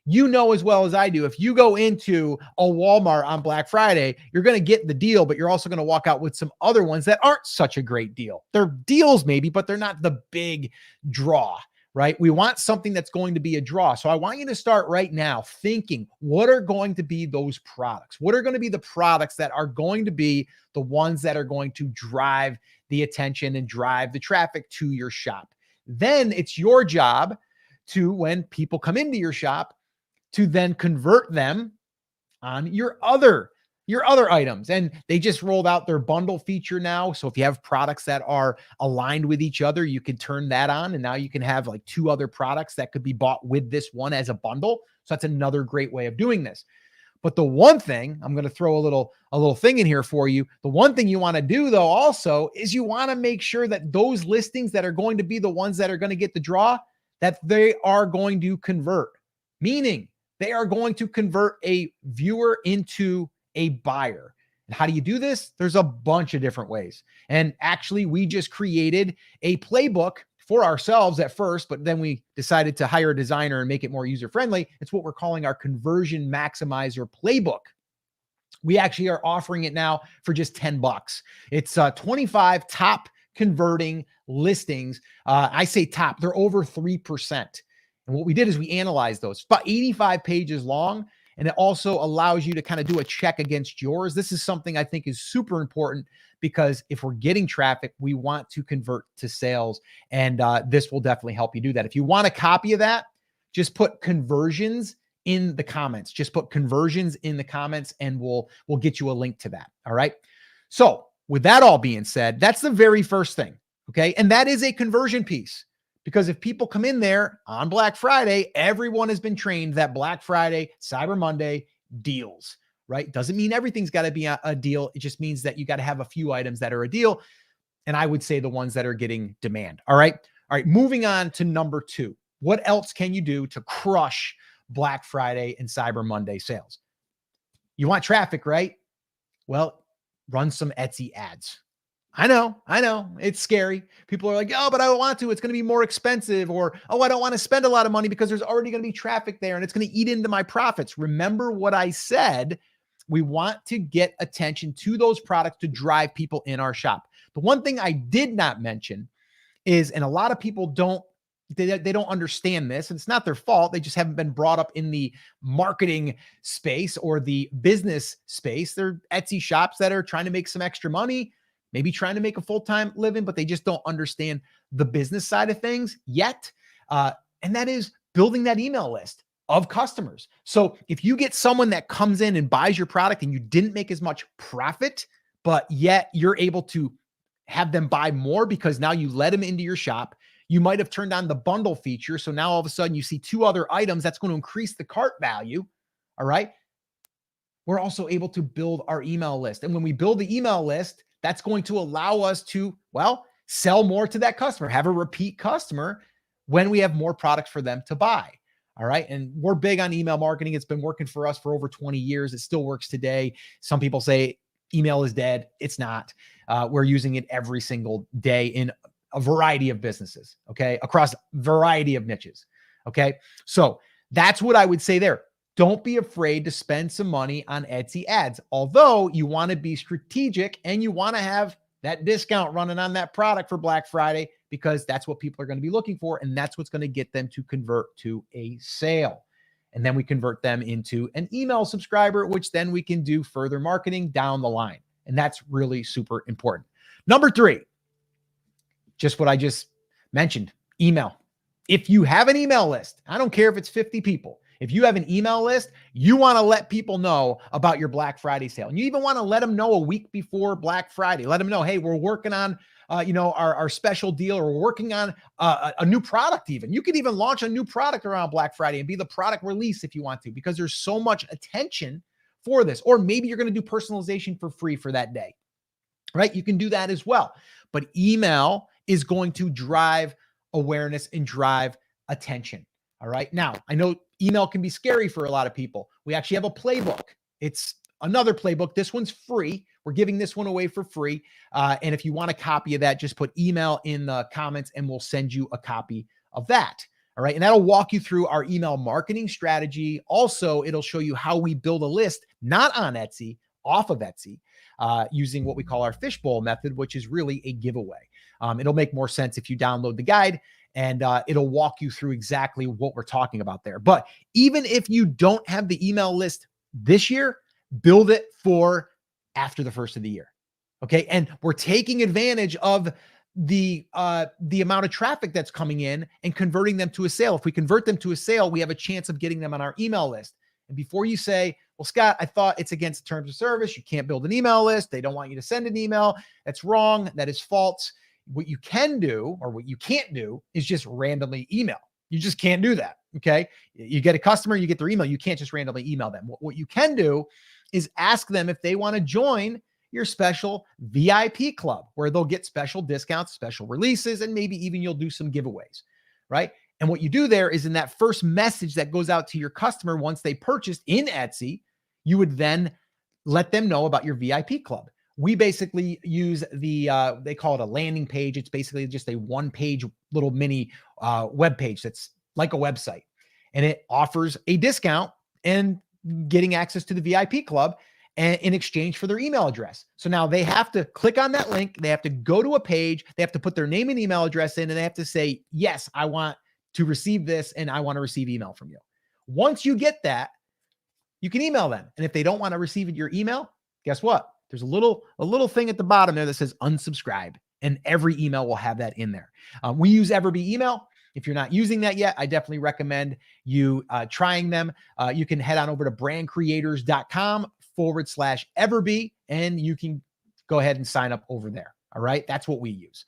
A: You know as well as I do, if you go into a Walmart on Black Friday, you're going to get the deal, but you're also going to walk out with some other ones that aren't such a great deal. They're deals maybe, but they're not the big draw, right? We want something that's going to be a draw. So I want you to start right now thinking, what are going to be those products? What are going to be the products that are going to be the ones that are going to drive the attention and drive the traffic to your shop? Then it's your job to, when people come into your shop, to then convert them on your other items. And they just rolled out their bundle feature now. So if you have products that are aligned with each other, you can turn that on. And now you can have like 2 other products that could be bought with this one as a bundle. So that's another great way of doing this. But the one thing, I'm going to throw a little thing in here for you. The one thing you want to do though also is you want to make sure that those listings that are going to be the ones that are going to get the draw, that they are going to convert. Meaning they are going to convert a viewer into a buyer. And how do you do this? There's a bunch of different ways. And actually, we just created a playbook for ourselves at first, but then we decided to hire a designer and make it more user-friendly. It's what we're calling our Conversion Maximizer Playbook. We actually are offering it now for just $10. It's 25 top converting listings. I say top, they're over 3%. And what we did is we analyzed those. It's about 85 pages long, and it also allows you to kind of do a check against yours. This is something I think is super important, because if we're getting traffic, we want to convert to sales, and this will definitely help you do that. If you want a copy of that, just put conversions in the comments. Just put conversions in the comments, and we'll get you a link to that. All right. So with that all being said, that's the very first thing. Okay. And that is a conversion piece. Because if people come in there on Black Friday, everyone has been trained that Black Friday, Cyber Monday, deals, right? Doesn't mean everything's got to be a deal. It just means that you got to have a few items that are a deal. And I would say the ones that are getting demand. All right. All right. Moving on to number 2. What else can you do to crush Black Friday and Cyber Monday sales? You want traffic, right? Well, run some Etsy ads. I know. It's scary. People are like, oh, but I don't want to. It's going to be more expensive. Or, oh, I don't want to spend a lot of money because there's already going to be traffic there and it's going to eat into my profits. Remember what I said. We want to get attention to those products to drive people in our shop. The one thing I did not mention is, and a lot of people don't understand this, and it's not their fault. They just haven't been brought up in the marketing space or the business space. They're Etsy shops that are trying to make some extra money, maybe trying to make a full-time living, but they just don't understand the business side of things yet. And that is building that email list of customers. So if you get someone that comes in and buys your product and you didn't make as much profit, but yet you're able to have them buy more because now you let them into your shop, you might have turned on the bundle feature. So now all of a sudden you see 2 other items that's going to increase the cart value. All right. We're also able to build our email list. And when we build the email list, that's going to allow us to, sell more to that customer, have a repeat customer when we have more products for them to buy. All right. And we're big on email marketing. It's been working for us for over 20 years. It still works today. Some people say email is dead. It's not. We're using it every single day in a variety of businesses. Okay. Across a variety of niches. Okay. So that's what I would say there. Don't be afraid to spend some money on Etsy ads. Although you want to be strategic and you want to have that discount running on that product for Black Friday, because that's what people are going to be looking for. And that's what's going to get them to convert to a sale. And then we convert them into an email subscriber, which then we can do further marketing down the line. And that's really super important. Number 3, just what I just mentioned, email. If you have an email list, I don't care if it's 50 people. If you have an email list, you want to let people know about your Black Friday sale. And you even want to let them know a week before Black Friday. Let them know, hey, we're working on our special deal, or we're working on a new product even. You could even launch a new product around Black Friday and be the product release if you want to, because there's so much attention for this. Or maybe you're going to do personalization for free for that day, right? You can do that as well. But email is going to drive awareness and drive attention. All right. Now, I know email can be scary for a lot of people. We actually have a playbook. It's another playbook. This one's free. We're giving this one away for free. And if you want a copy of that, just put email in the comments and we'll send you a copy of that. All right. And that'll walk you through our email marketing strategy. Also, it'll show you how we build a list, not on Etsy, off of Etsy, using what we call our fishbowl method, which is really a giveaway. It'll make more sense if you download the guide, and it'll walk you through exactly what we're talking about there. But even if you don't have the email list this year, build it for after the first of the year. Okay. And we're taking advantage of the amount of traffic that's coming in and converting them to a sale. If we convert them to a sale, we have a chance of getting them on our email list. And before you say, well, Scott, I thought it's against terms of service, you can't build an email list, they don't want you to send an email, that's wrong, that is false. What you can do, or what you can't do, is just randomly email. You just can't do that. Okay. You get a customer, you get their email. You can't just randomly email them. What you can do is ask them if they want to join your special VIP club, where they'll get special discounts, special releases, and maybe even you'll do some giveaways. Right. And what you do there is, in that first message that goes out to your customer once they purchased in Etsy, you would then let them know about your VIP club. We basically use they call it a landing page. It's basically just a one-page little mini web page that's like a website. And it offers a discount and getting access to the VIP club, and in exchange for their email address. So now they have to click on that link. They have to go to a page. They have to put their name and email address in, and they have to say, yes, I want to receive this, and I want to receive email from you. Once you get that, you can email them. And if they don't want to receive your email, guess what? There's a little thing at the bottom there that says unsubscribe, and every email will have that in there. We use Everbee email. If you're not using that yet, I definitely recommend you trying them. You can head on over to brandcreators.com/Everbee, and you can go ahead and sign up over there. All right. That's what we use.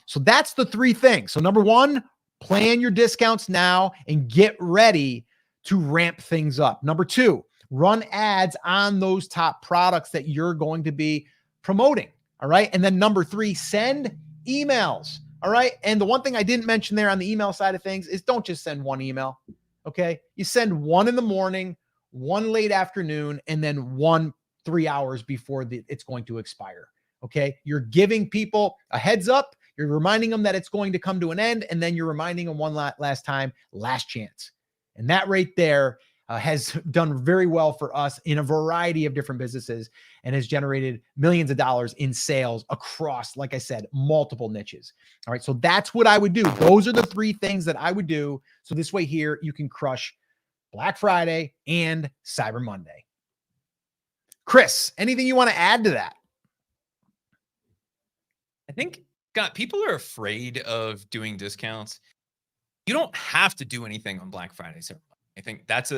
A: So that's the three things. So number one, plan your discounts now and get ready to ramp things up. Number two, run ads on those top products that you're going to be promoting. All right. And then number three, send emails. All right. And the one thing I didn't mention there on the email side of things is, don't just send one email. Okay. You send one in the morning, one late afternoon, and then one 3 hours before it's going to expire. Okay. You're giving people a heads up. You're reminding them that it's going to come to an end. And then you're reminding them one last time, last chance. And that right there has done very well for us in a variety of different businesses, and has generated millions of dollars in sales across, like I said, multiple niches. All right. So that's what I would do. Those are the three things that I would do. So this way here, you can crush Black Friday and Cyber Monday. Chris, anything you want to add to that?
B: I think, God, people are afraid of doing discounts. You don't have to do anything on Black Friday. So I think that's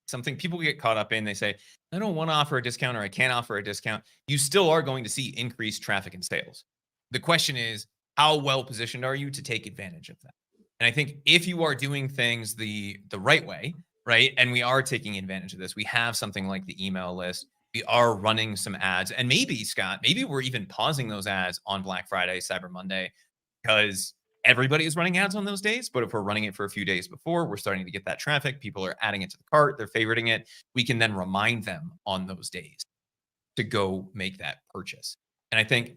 B: something people get caught up in. They say, I don't want to offer a discount, or I can't offer a discount. You still are going to see increased traffic and sales. The question is, how well positioned are you to take advantage of that? And I think if you are doing things the right way, right, and we are taking advantage of this, we have something like the email list. We are running some ads, and maybe, Scott, maybe we're even pausing those ads on Black Friday, Cyber Monday, because everybody is running ads on those days. But if we're running it for a few days before, we're starting to get that traffic. People are adding it to the cart. They're favoriting it. We can then remind them on those days to go make that purchase. And I think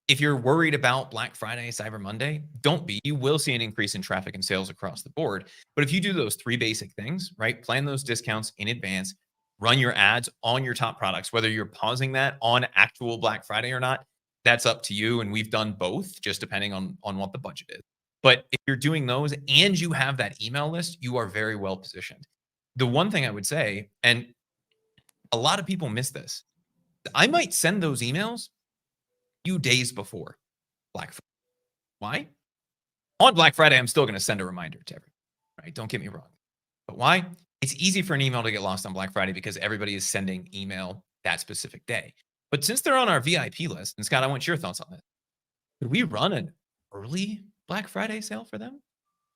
B: if you're worried about Black Friday, Cyber Monday, don't be. You will see an increase in traffic and sales across the board. But if you do those three basic things, right, plan those discounts in advance, run your ads on your top products, whether you're pausing that on actual Black Friday or not, that's up to you. And we've done both, just depending on what the budget is. But if you're doing those and you have that email list, you are very well positioned. The one thing I would say, and a lot of people miss this, I might send those emails a few days before Black Friday. Why? On Black Friday, I'm still going to send a reminder to everyone, right? Don't get me wrong. But why? It's easy for an email to get lost on Black Friday because everybody is sending email that specific day. But since they're on our VIP list, and Scott, I want your thoughts on this. Could we run an early Black Friday sale for them?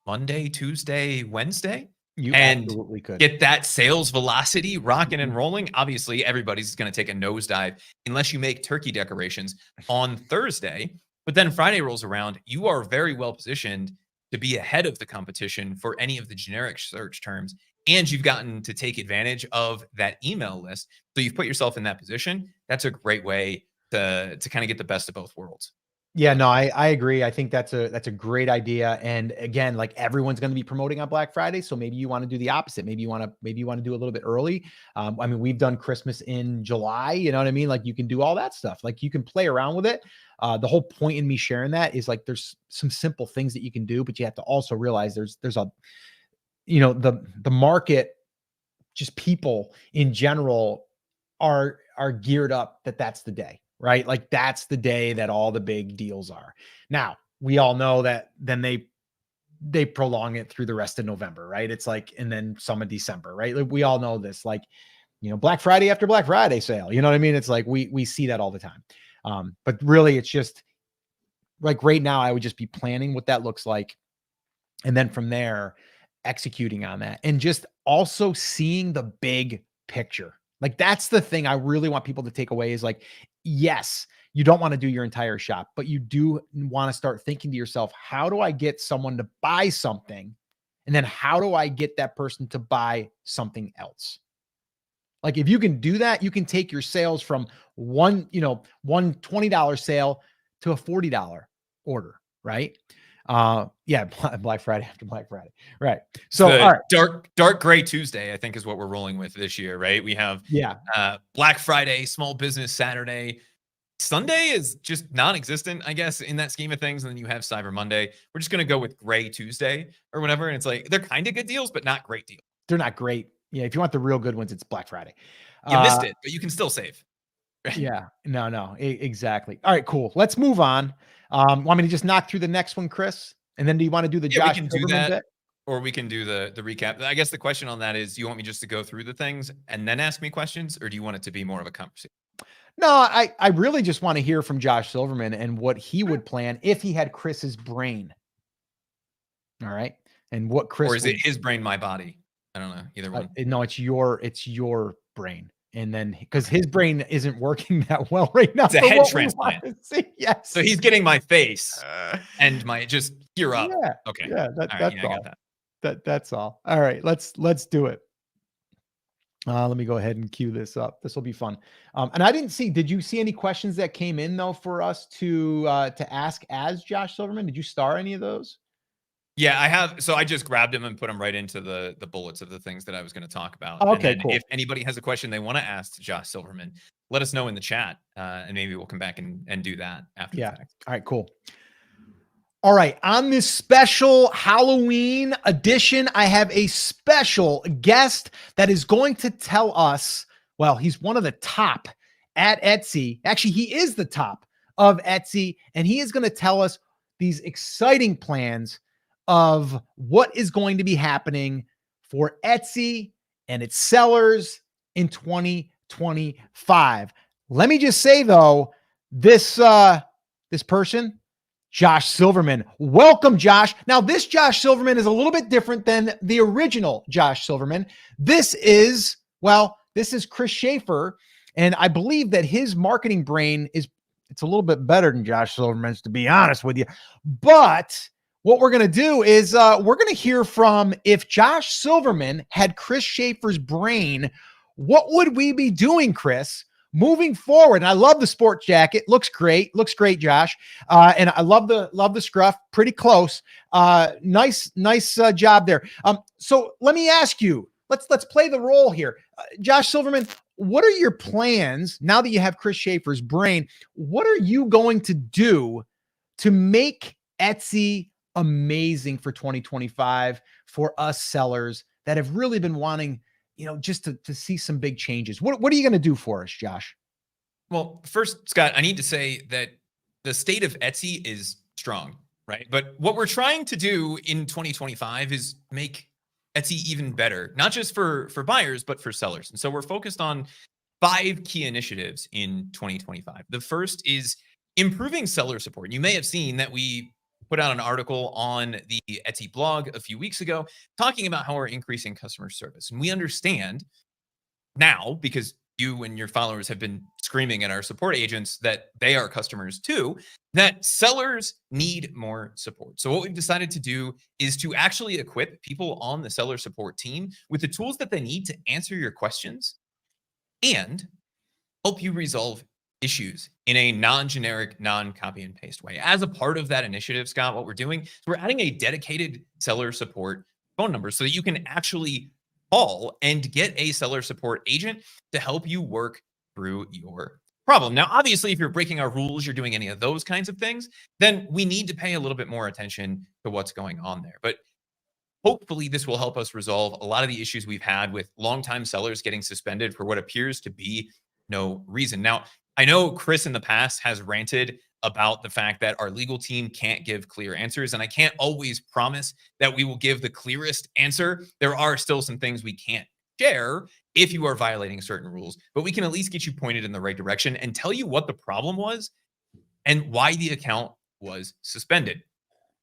B: Monday, Tuesday, Wednesday?
A: You
B: And
A: absolutely could.
B: get that sales velocity rocking and rolling. Obviously, everybody's going to take a nosedive unless you make turkey decorations on Thursday. But then Friday rolls around, you are very well positioned to be ahead of the competition for any of the generic search terms. And you've gotten to take advantage of that email list. So you've put yourself in that position. That's a great way to kind of get the best of both worlds.
A: Yeah, no, I agree. I think that's a great idea. And again, like everyone's going to be promoting on Black Friday, so maybe you want to do the opposite. Maybe you want to do a little bit early. I mean, we've done Christmas in July. You know what I mean? Like you can do all that stuff. Like you can play around with it. The whole point in me sharing that is like there's some simple things that you can do, but you have to also realize there's a the market, just people in general are geared up that's the day, right? Like that's the day that all the big deals are. Now, we all know that then they prolong it through the rest of November, right? It's like, and then some of December, right? Like we all know this, like, Black Friday after Black Friday sale, you know what I mean? It's like, we see that all the time. But really it's just like right now I would just be planning what that looks like. And then from there, executing on that and just also seeing the big picture. Like that's the thing I really want people to take away is like, yes, you don't want to do your entire shop, but you do want to start thinking to yourself, how do I get someone to buy something? And then how do I get that person to buy something else? Like if you can do that, you can take your sales from one $20 sale to a $40 order, right? Yeah, Black Friday after Black Friday. Right. So all right.
B: Dark gray Tuesday, I think, is what we're rolling with this year, right? We have Black Friday, Small Business Saturday. Sunday is just non-existent, I guess, in that scheme of things. And then you have Cyber Monday. We're just gonna go with Gray Tuesday or whatever. And it's like they're kind of good deals, but not great deals.
A: They're not great. Yeah, if you want the real good ones, it's Black Friday.
B: You missed it, but you can still save.
A: Yeah, no, exactly. All right, cool. Let's move on. Want me to just knock through the next one, Chris? And then do you want to do the Josh
B: we can do
A: Silverman
B: that,
A: bit?
B: or we can do the recap. I guess the question on that is, do you want me just to go through the things and then ask me questions, or do you want it to be more of a conversation?
A: No, I really just want to hear from Josh Silverman and what he would plan if he had Chris's brain. All right. And what Chris
B: or is it his brain, my body? I don't know. Either one.
A: No, it's your brain. And then because his brain isn't working that well right now.
B: It's a head transplant.
A: Yes.
B: So he's getting my face and my just gear up.
A: Yeah.
B: Okay.
A: Yeah, that's
B: all.
A: I got that. That's all. All right, let's do it. Let me go ahead and cue this up. This will be fun. And I didn't see, did you see any questions that came in though for us to ask as Josh Silverman? Did you star any of those?
B: Yeah, I have. So I just grabbed them and put them right into the bullets of the things that I was going to talk about.
A: Okay,
B: and then
A: cool.
B: If anybody has a question they want to ask to Josh Silverman, let us know in the chat, and maybe we'll come back and do that after the fact.
A: All right, cool. All right, on this special Halloween edition, I have a special guest that is going to tell us, well, he's one of the top at Etsy. Actually, he is the top of Etsy, and he is going to tell us these exciting plans of what is going to be happening for Etsy and its sellers in 2025. Let me just say though, this person, Josh Silverman. Welcome, Josh. Now, this Josh Silverman is a little bit different than the original Josh Silverman. This is Chris Schaefer, and I believe that his marketing brain it's a little bit better than Josh Silverman's, to be honest with you. But what we're going to do is we're going to hear from, if Josh Silverman had Chris Schaefer's brain, what would we be doing, Chris, moving forward? And I love the sport jacket. Looks great, Josh. And I love the scruff. Pretty close. Nice job there. So let me ask you, let's play the role here. Josh Silverman, what are your plans now that you have Chris Schaefer's brain? What are you going to do to make Etsy amazing for 2025 for us sellers that have really been wanting, just to see some big changes? What are you going to do for us, Josh?
B: Well, first, Scott, I need to say that the state of Etsy is strong. right? But what we're trying to do in 2025 is make Etsy even better, not just for buyers, but for sellers. And so we're focused on 5 key initiatives in 2025. The first is improving seller support. You may have seen that we put out an article on the Etsy blog a few weeks ago talking about how we're increasing customer service. And we understand now, because you and your followers have been screaming at our support agents that they are customers too, that sellers need more support. So what we've decided to do is to actually equip people on the seller support team with the tools that they need to answer your questions and help you resolve issues in a non-generic, non-copy and paste way. As a part of that initiative, Scott, what we're doing is we're adding a dedicated seller support phone number so that you can actually call and get a seller support agent to help you work through your problem. Now, obviously, if you're breaking our rules, you're doing any of those kinds of things, then we need to pay a little bit more attention to what's going on there. But hopefully, this will help us resolve a lot of the issues we've had with longtime sellers getting suspended for what appears to be no reason. Now, I know Chris in the past has ranted about the fact that our legal team can't give clear answers, and I can't always promise that we will give the clearest answer. There are still some things we can't share if you are violating certain rules, but we can at least get you pointed in the right direction and tell you what the problem was and why the account was suspended.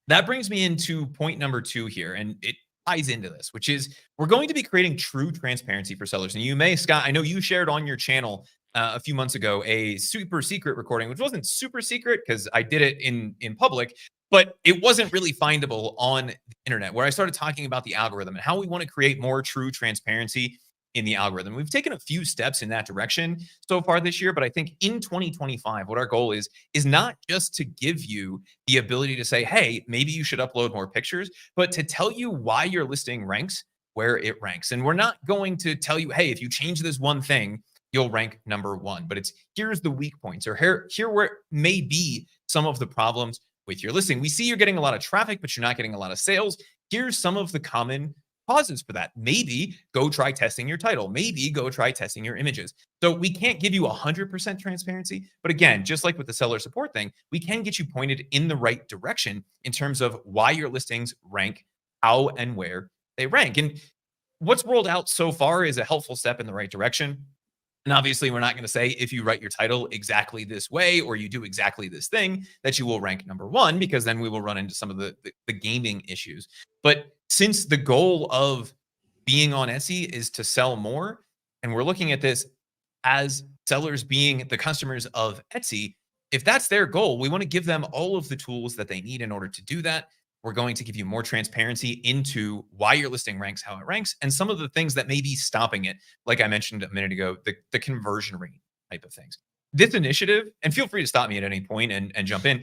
B: That brings me into point number 2 here, and it ties into this, which is we're going to be creating true transparency for sellers. And you may, Scott, I know you shared on your channel a few months ago a super secret recording, which wasn't super secret because I did it in public, but it wasn't really findable on the internet, where I started talking about the algorithm and how we want to create more true transparency in the algorithm. We've taken a few steps in that direction so far this year, but I think in 2025, what our goal is not just to give you the ability to say, hey, maybe you should upload more pictures, but to tell you why your listing ranks where it ranks. And we're not going to tell you, hey, if you change this one thing, you'll rank number 1, but it's here's the weak points, or here where may be some of the problems with your listing. We see you're getting a lot of traffic, but you're not getting a lot of sales. Here's some of the common causes for that. Maybe go try testing your title. Maybe go try testing your images. So we can't give you 100% transparency, but again, just like with the seller support thing, we can get you pointed in the right direction in terms of why your listings rank, how and where they rank. And what's rolled out so far is a helpful step in the right direction. And obviously, we're not going to say if you write your title exactly this way or you do exactly this thing that you will rank number 1, because then we will run into some of the gaming issues. But since the goal of being on Etsy is to sell more, and we're looking at this as sellers being the customers of Etsy, if that's their goal, we want to give them all of the tools that they need in order to do that. We're going to give you more transparency into why your listing ranks, how it ranks, and some of the things that may be stopping it. Like I mentioned a minute ago, the conversion rate type of things. This initiative, and feel free to stop me at any point and jump in,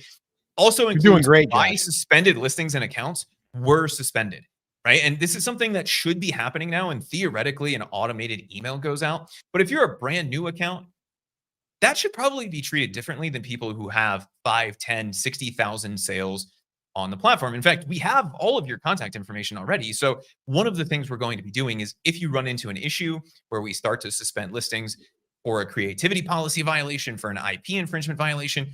B: also includes
A: doing great,
B: why
A: Josh.
B: suspended listings and accounts were suspended, right? And this is something that should be happening now, and theoretically an automated email goes out. But if you're a brand new account, that should probably be treated differently than people who have 5, 10, 60,000 sales on the platform. In fact, we have all of your contact information already. So one of the things we're going to be doing is if you run into an issue where we start to suspend listings for a creativity policy violation, for an IP infringement violation,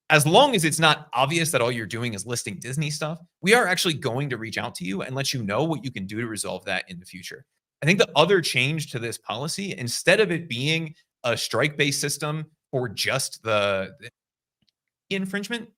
B: as long as it's not obvious that all you're doing is listing Disney stuff, we are actually going to reach out to you and let you know what you can do to resolve that in the future. I think the other change to this policy, instead of it being a strike-based system for just the infringement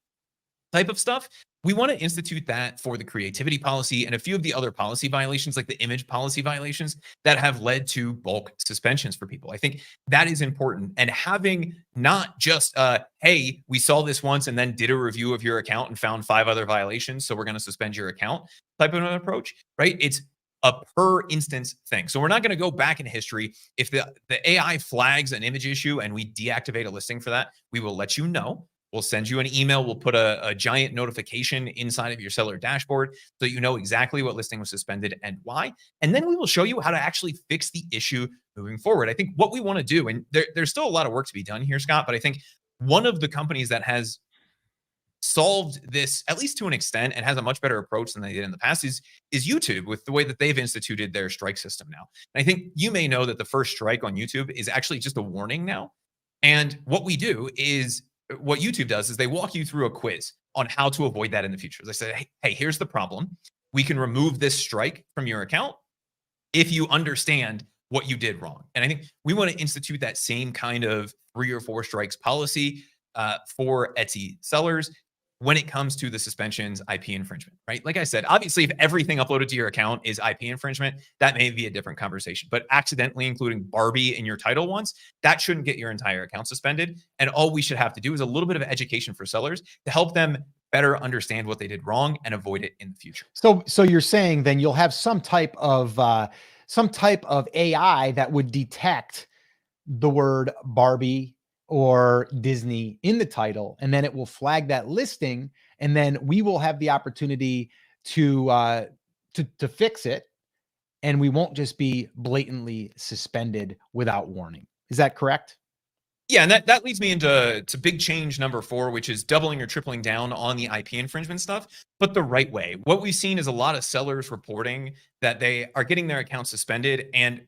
B: type of stuff, we want to institute that for the creativity policy and a few of the other policy violations, like the image policy violations that have led to bulk suspensions for people. I think that is important. And having not just, hey, we saw this once and then did a review of your account and found 5 other violations, so we're going to suspend your account type of an approach, right? It's a per instance thing. So we're not going to go back in history. If the AI flags an image issue and we deactivate a listing for that, we will let you know. We'll send you an email. We'll put a giant notification inside of your seller dashboard so you know exactly what listing was suspended and why. And then we will show you how to actually fix the issue moving forward. I think what we want to do, and there's still a lot of work to be done here, Scott, but I think one of the companies that has solved this, at least to an extent, and has a much better approach than they did in the past is YouTube, with the way that they've instituted their strike system now. And I think you may know that the first strike on YouTube is actually just a warning now. And what we do is, what YouTube does is they walk you through a quiz on how to avoid that in the future. As I said, hey, here's the problem. We can remove this strike from your account if you understand what you did wrong. And I think we want to institute that same kind of 3 or 4 strikes policy for Etsy sellers when it comes to the suspensions, IP infringement, right? Like I said, obviously, if everything uploaded to your account is IP infringement, that may be a different conversation. But accidentally including Barbie in your title once, that shouldn't get your entire account suspended. And all we should have to do is a little bit of education for sellers to help them better understand what they did wrong and avoid it in the future.
A: So you're saying then you'll have some type of AI that would detect the word Barbie or Disney in the title, and then it will flag that listing, and then we will have the opportunity to fix it, and we won't just be blatantly suspended without warning. Is that correct?
B: Yeah, and that leads me into big change number 4, which is doubling or tripling down on the IP infringement stuff, but the right way. What we've seen is a lot of sellers reporting that they are getting their accounts suspended. And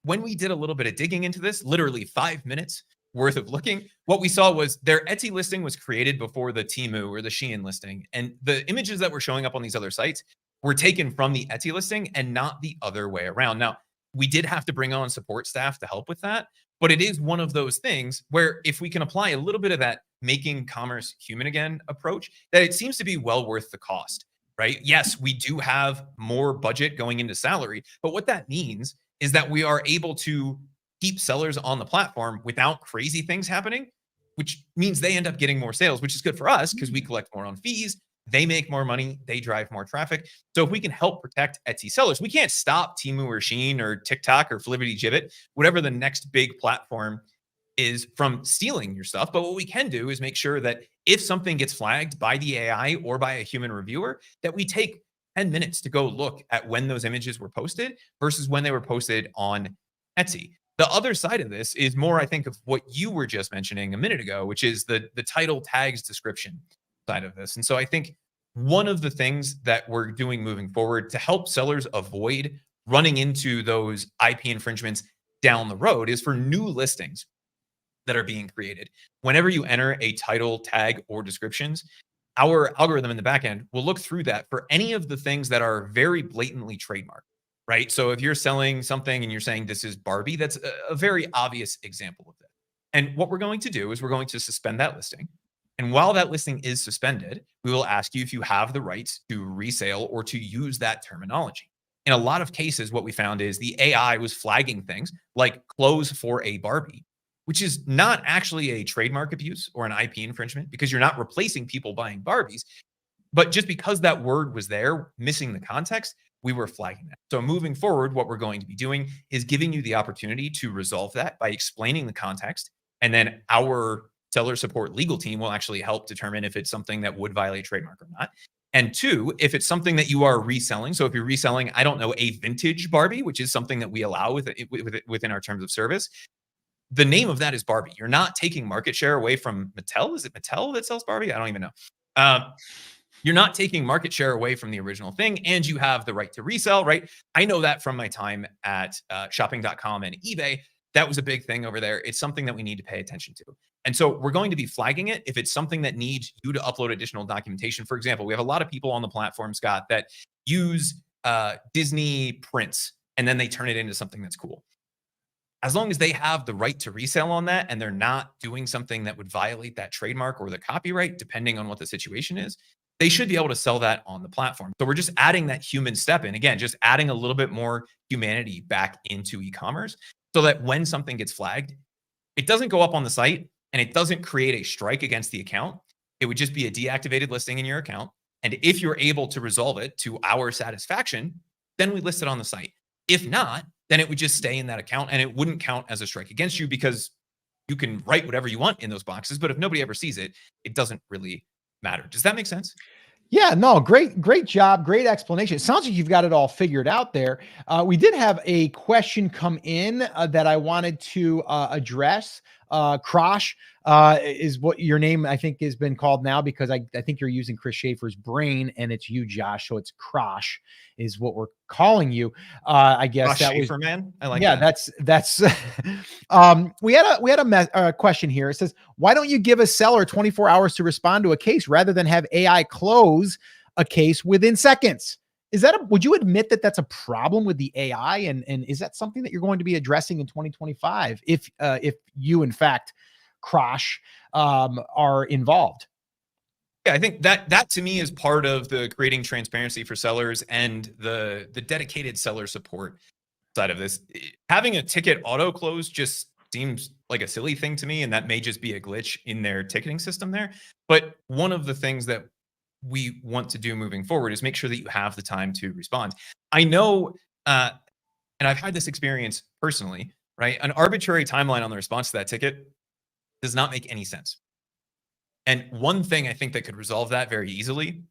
B: when we did a little bit of digging into this, literally 5 minutes worth of looking, what we saw was their Etsy listing was created before the Temu or the Shein listing. And the images that were showing up on these other sites were taken from the Etsy listing and not the other way around. Now, we did have to bring on support staff to help with that. But it is one of those things where if we can apply a little bit of that making commerce human again approach, that it seems to be well worth the cost, right? Yes, we do have more budget going into salary, but what that means is that we are able to keep sellers on the platform without crazy things happening, which means they end up getting more sales, which is good for us because we collect more on fees. They make more money, they drive more traffic. So if we can help protect Etsy sellers, we can't stop Temu or Shein or TikTok or Flippity Gibbet, whatever the next big platform is, from stealing your stuff. But what we can do is make sure that if something gets flagged by the AI or by a human reviewer, that we take 10 minutes to go look at when those images were posted versus when they were posted on Etsy. The other side of this is more, I think, of what you were just mentioning a minute ago, which is the title, tags, description side of this. And so I think one of the things that we're doing moving forward to help sellers avoid running into those IP infringements down the road is for new listings that are being created. Whenever you enter a title, tag, or descriptions, our algorithm in the back end will look through that for any of the things that are very blatantly trademarked, right? So if you're selling something and you're saying this is Barbie, that's a very obvious example of it. And what we're going to do is we're going to suspend that listing. And while that listing is suspended, we will ask you if you have the rights to resale or to use that terminology. In a lot of cases, what we found is the AI was flagging things like clothes for a Barbie, which is not actually a trademark abuse or an IP infringement because you're not replacing people buying Barbies. But just because that word was there, missing the context, we were flagging that. So moving forward, what we're going to be doing is giving you the opportunity to resolve that by explaining the context. And then our seller support legal team will actually help determine if it's something that would violate trademark or not. And 2, if it's something that you are reselling. So if you're reselling, I don't know, a vintage Barbie, which is something that we allow within our terms of service, the name of that is Barbie. You're not taking market share away from Mattel. Is it Mattel that sells Barbie? I don't even know. You're not taking market share away from the original thing, and you have the right to resell, right? I know that from my time at shopping.com and eBay. That was a big thing over there. It's something that we need to pay attention to. And so we're going to be flagging it if it's something that needs you to upload additional documentation. For example, we have a lot of people on the platform, Scott, that use Disney prints and then they turn it into something that's cool. As long as they have the right to resell on that and they're not doing something that would violate that trademark or the copyright, depending on what the situation is, they should be able to sell that on the platform. So we're just adding that human step in. Again, just adding a little bit more humanity back into e-commerce so that when something gets flagged, it doesn't go up on the site and it doesn't create a strike against the account. It would just be a deactivated listing in your account. And if you're able to resolve it to our satisfaction, then we list it on the site. If not, then it would just stay in that account and it wouldn't count as a strike against you because you can write whatever you want in those boxes. But if nobody ever sees it, it doesn't really matter. Does that make sense?
A: Yeah, no, great job. Great explanation. It sounds like you've got it all figured out there. We did have a question come in that I wanted to address. Krosh is what your name, I think, has been called now, because I think you're using Chris Schaefer's brain and it's you, Josh. So it's Crosh is what we're calling you. I guess
B: Josh
A: that was,
B: Schaefer, man. I like
A: yeah,
B: that.
A: that's, we had a question here. It says, why don't you give a seller 24 hours to respond to a case rather than have AI close a case within seconds? Would you admit that that's a problem with the AI? And is that something that you're going to be addressing in 2025? If you, in fact, Crosh, are involved?
B: Yeah, I think that to me is part of the creating transparency for sellers and the dedicated seller support side of this. Having a ticket auto close just seems like a silly thing to me, and that may just be a glitch in their ticketing system there. But one of the things that we want to do moving forward is make sure that you have the time to respond. I know, and I've had this experience personally, right? An arbitrary timeline on the response to that ticket does not make any sense. And one thing I think that could resolve that very easily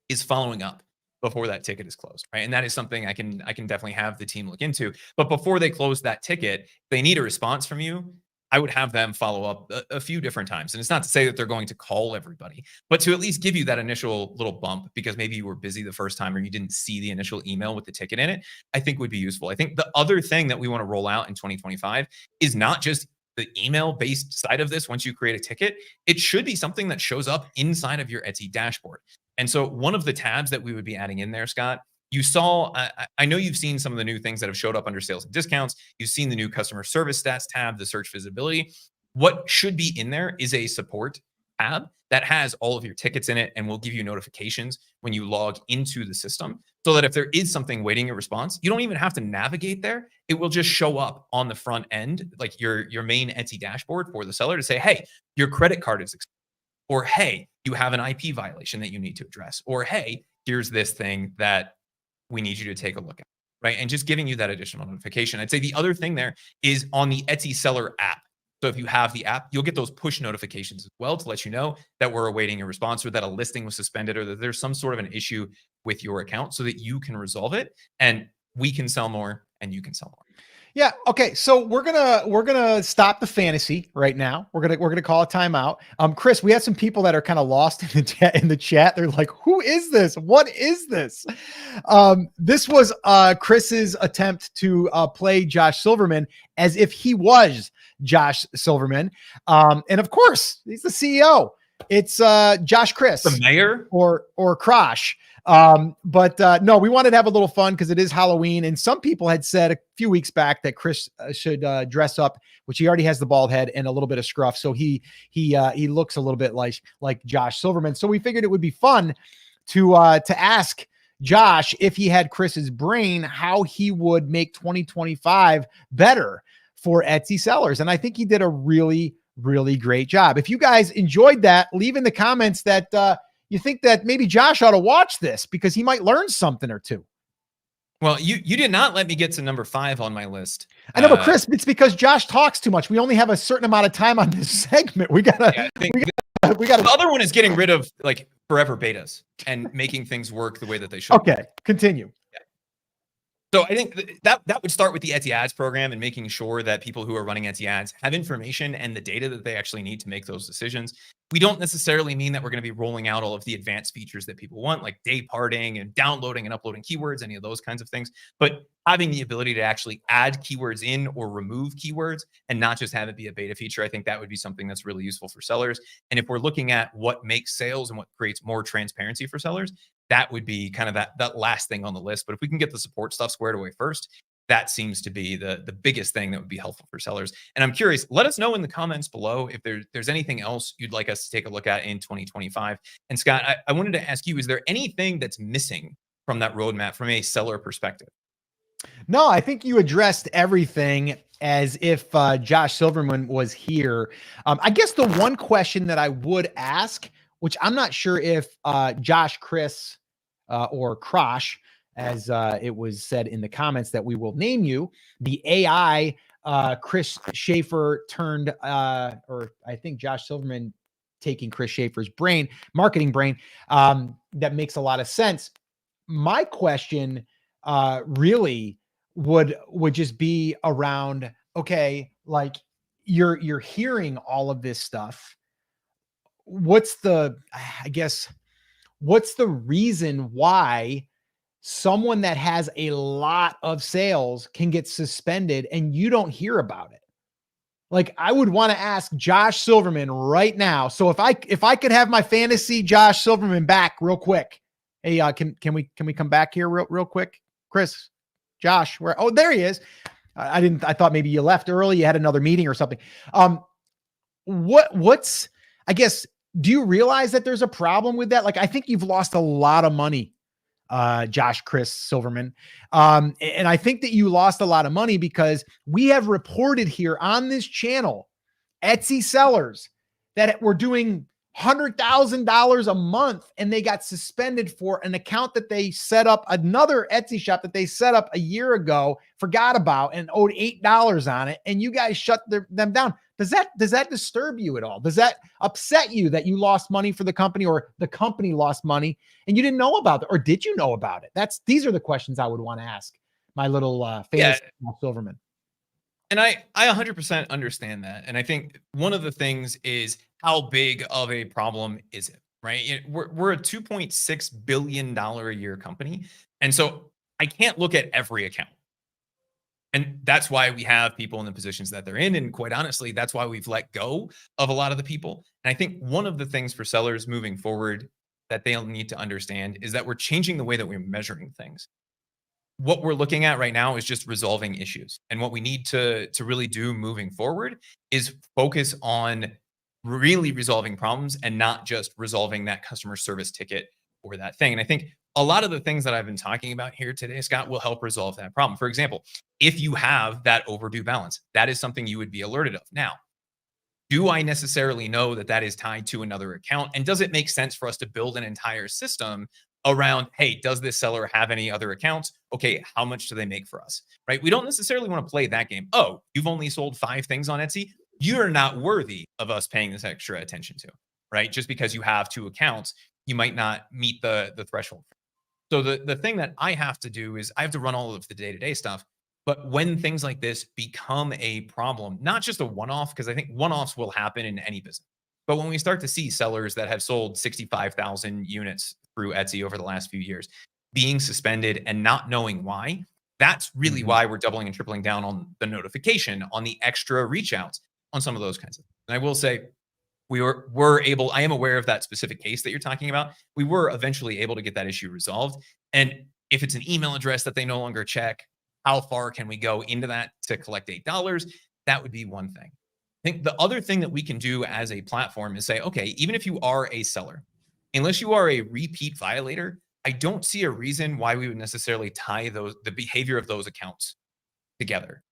B: is following up before that ticket is closed, right? And that is something I can definitely have the team look into. But before they close that ticket, if they need a response from you, I would have them follow up a few different times. And it's not to say that they're going to call everybody, but to at least give you that initial little bump because maybe you were busy the first time or you didn't see the initial email with the ticket in it, I think would be useful. I think the other thing that we want to roll out in 2025 is not just the email-based side of this. Once you create a ticket, it should be something that shows up inside of your Etsy dashboard. And so one of the tabs that we would be adding in there, Scott, you saw, I know you've seen some of the new things that have showed up under sales and discounts. You've seen the new customer service stats tab, the search visibility. What should be in there is a support tab that has all of your tickets in it and will give you notifications when you log into the system so that if there is something waiting a response, you don't even have to navigate there. It will just show up on the front end, like your main Etsy dashboard for the seller to say, hey, your credit card is expired. Or, hey, you have an IP violation that you need to address. Or, hey, here's this thing that we need you to take a look at, right? And just giving you that additional notification. I'd say the other thing there is on the Etsy seller app. So if you have the app, you'll get those push notifications as well to let you know that we're awaiting a response or that a listing was suspended or that there's some sort of an issue with your account so that you can resolve it and we can sell more and you can sell more.
A: Yeah. Okay. So we're gonna stop the fantasy right now. We're gonna call a timeout. Chris, we had some people that are kind of lost in the chat. They're like, "Who is this? What is this?" This was Chris's attempt to play Josh Silverman as if he was Josh Silverman, and of course he's the CEO. It's Josh Chris,
B: the mayor,
A: or Crosh. But no, we wanted to have a little fun because it is Halloween. And some people had said a few weeks back that Chris should dress up, which he already has the bald head and a little bit of scruff. So he looks a little bit like Josh Silverman. So we figured it would be fun to ask Josh, if he had Chris's brain, how he would make 2025 better for Etsy sellers. And I think he did a really, really great job. If you guys enjoyed that, leave in the comments that, you think that maybe Josh ought to watch this because he might learn something or two.
B: Well, you did not let me get to number 5 on my list.
A: I know, but Chris, it's because Josh talks too much. We only have a certain amount of time on this segment. We gotta. The
B: other one is getting rid of like forever betas and making things work the way that they should.
A: Okay, continue.
B: Yeah. So I think that would start with the Etsy ads program and making sure that people who are running Etsy ads have information and the data that they actually need to make those decisions. We don't necessarily mean that we're going to be rolling out all of the advanced features that people want, like day parting and downloading and uploading keywords, any of those kinds of things. But having the ability to actually add keywords in or remove keywords and not just have it be a beta feature, I think that would be something that's really useful for sellers. And if we're looking at what makes sales and what creates more transparency for sellers, that would be kind of that last thing on the list. But if we can get the support stuff squared away first, that seems to be the biggest thing that would be helpful for sellers. And I'm curious, let us know in the comments below if there's anything else you'd like us to take a look at in 2025. And Scott, I wanted to ask you, is there anything that's missing from that roadmap from a seller perspective?
A: No, I think you addressed everything as if Josh Silverman was here. I guess the one question that I would ask, which I'm not sure if Josh, Chris, or Crosh, as it was said in the comments that we will name you, the AI Chris Schaefer turned, or I think Josh Silverman taking Chris Schaefer's brain, marketing brain, that makes a lot of sense. My question really would just be around, okay, like you're hearing all of this stuff. What's the, I guess, what's the reason why someone that has a lot of sales can get suspended and you don't hear about it? Like, I would want to ask Josh Silverman right now. So if I could have my fantasy Josh Silverman back real quick. Hey, can we come back here real quick? Chris, Josh, where? Oh, there he is. I thought maybe you left early. You had another meeting or something. What's, I guess, do you realize that there's a problem with that? Like, I think you've lost a lot of money, Chris Silverman. And I think that you lost a lot of money because we have reported here on this channel, Etsy sellers that were doing $100,000 a month and they got suspended for an account that they set up, another Etsy shop that they set up a year ago, forgot about, and owed $8 on it. And you guys shut them down. Does that disturb you at all? Does that upset you that you lost money for the company, or the company lost money and you didn't know about it? Or did you know about it? These are the questions I would want to ask my little fantasy Silverman.
B: And I 100% understand that. And I think one of the things is, how big of a problem is it, right? We're a $2.6 billion a year company. And so I can't look at every account. And that's why we have people in the positions that they're in. And quite honestly, that's why we've let go of a lot of the people. And I think one of the things for sellers moving forward that they'll need to understand is that we're changing the way that we're measuring things. What we're looking at right now is just resolving issues. And what we need to really do moving forward is focus on really resolving problems and not just resolving that customer service ticket or that thing. And I think a lot of the things that I've been talking about here today, Scott, will help resolve that problem. For example, if you have that overdue balance, that is something you would be alerted of. Now, do I necessarily know that that is tied to another account? And does it make sense for us to build an entire system around, hey, does this seller have any other accounts? Okay, how much do they make for us, right? We don't necessarily want to play that game. Oh, you've only sold 5 things on Etsy. You're not worthy of us paying this extra attention to, right? Just because you have 2 accounts, you might not meet the threshold. So the thing that I have to do is I have to run all of the day-to-day stuff. But when things like this become a problem, not just a one-off, because I think one-offs will happen in any business. But when we start to see sellers that have sold 65,000 units through Etsy over the last few years being suspended and not knowing why, that's really why we're doubling and tripling down on the notification, on the extra reach outs, on some of those kinds of things. And I will say, I am aware of that specific case that you're talking about. We were eventually able to get that issue resolved. And if it's an email address that they no longer check, how far can we go into that to collect $8? That would be one thing. I think the other thing that we can do as a platform is say, okay, even if you are a seller, unless you are a repeat violator, I don't see a reason why we would necessarily tie the behavior of those accounts together.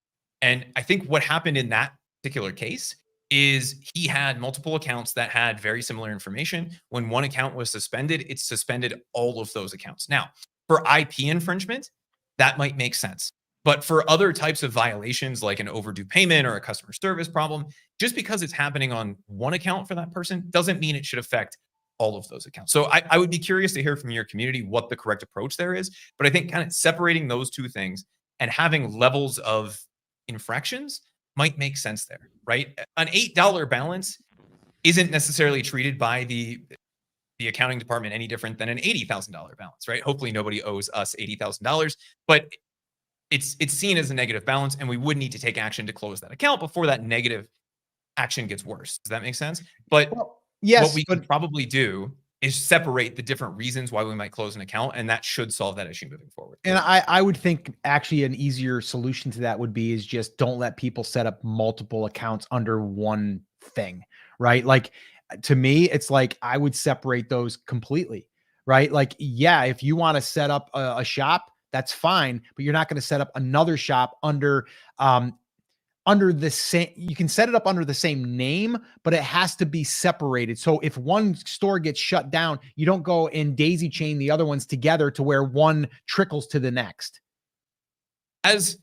B: And I think what happened in that particular case is he had multiple accounts that had very similar information. When one account was suspended, it suspended all of those accounts. Now, for IP infringement, that might make sense. But for other types of violations, like an overdue payment or a customer service problem, just because it's happening on one account for that person doesn't mean it should affect all of those accounts. So I would be curious to hear from your community what the correct approach there is. But I think kind of separating those two things and having levels of infractions might make sense there, right? An $8 balance isn't necessarily treated by the accounting department any different than an $80,000 balance, right? Hopefully nobody owes us $80,000, but it's seen as a negative balance, and we would need to take action to close that account before that negative action gets worse. Does that make sense? But
A: yes,
B: what we could probably do is separate the different reasons why we might close an account, and that should solve that issue moving forward.
A: And I would think actually an easier solution to that would be is just don't let people set up multiple accounts under one thing, right? Like, to me, it's like I would separate those completely, right? Like, yeah, if you want to set up a shop, that's fine, but you're not going to set up another shop under the same. You can set it up under the same name, but it has to be separated. So if one store gets shut down, you don't go and daisy chain the other ones together to where one trickles to the next.
B: As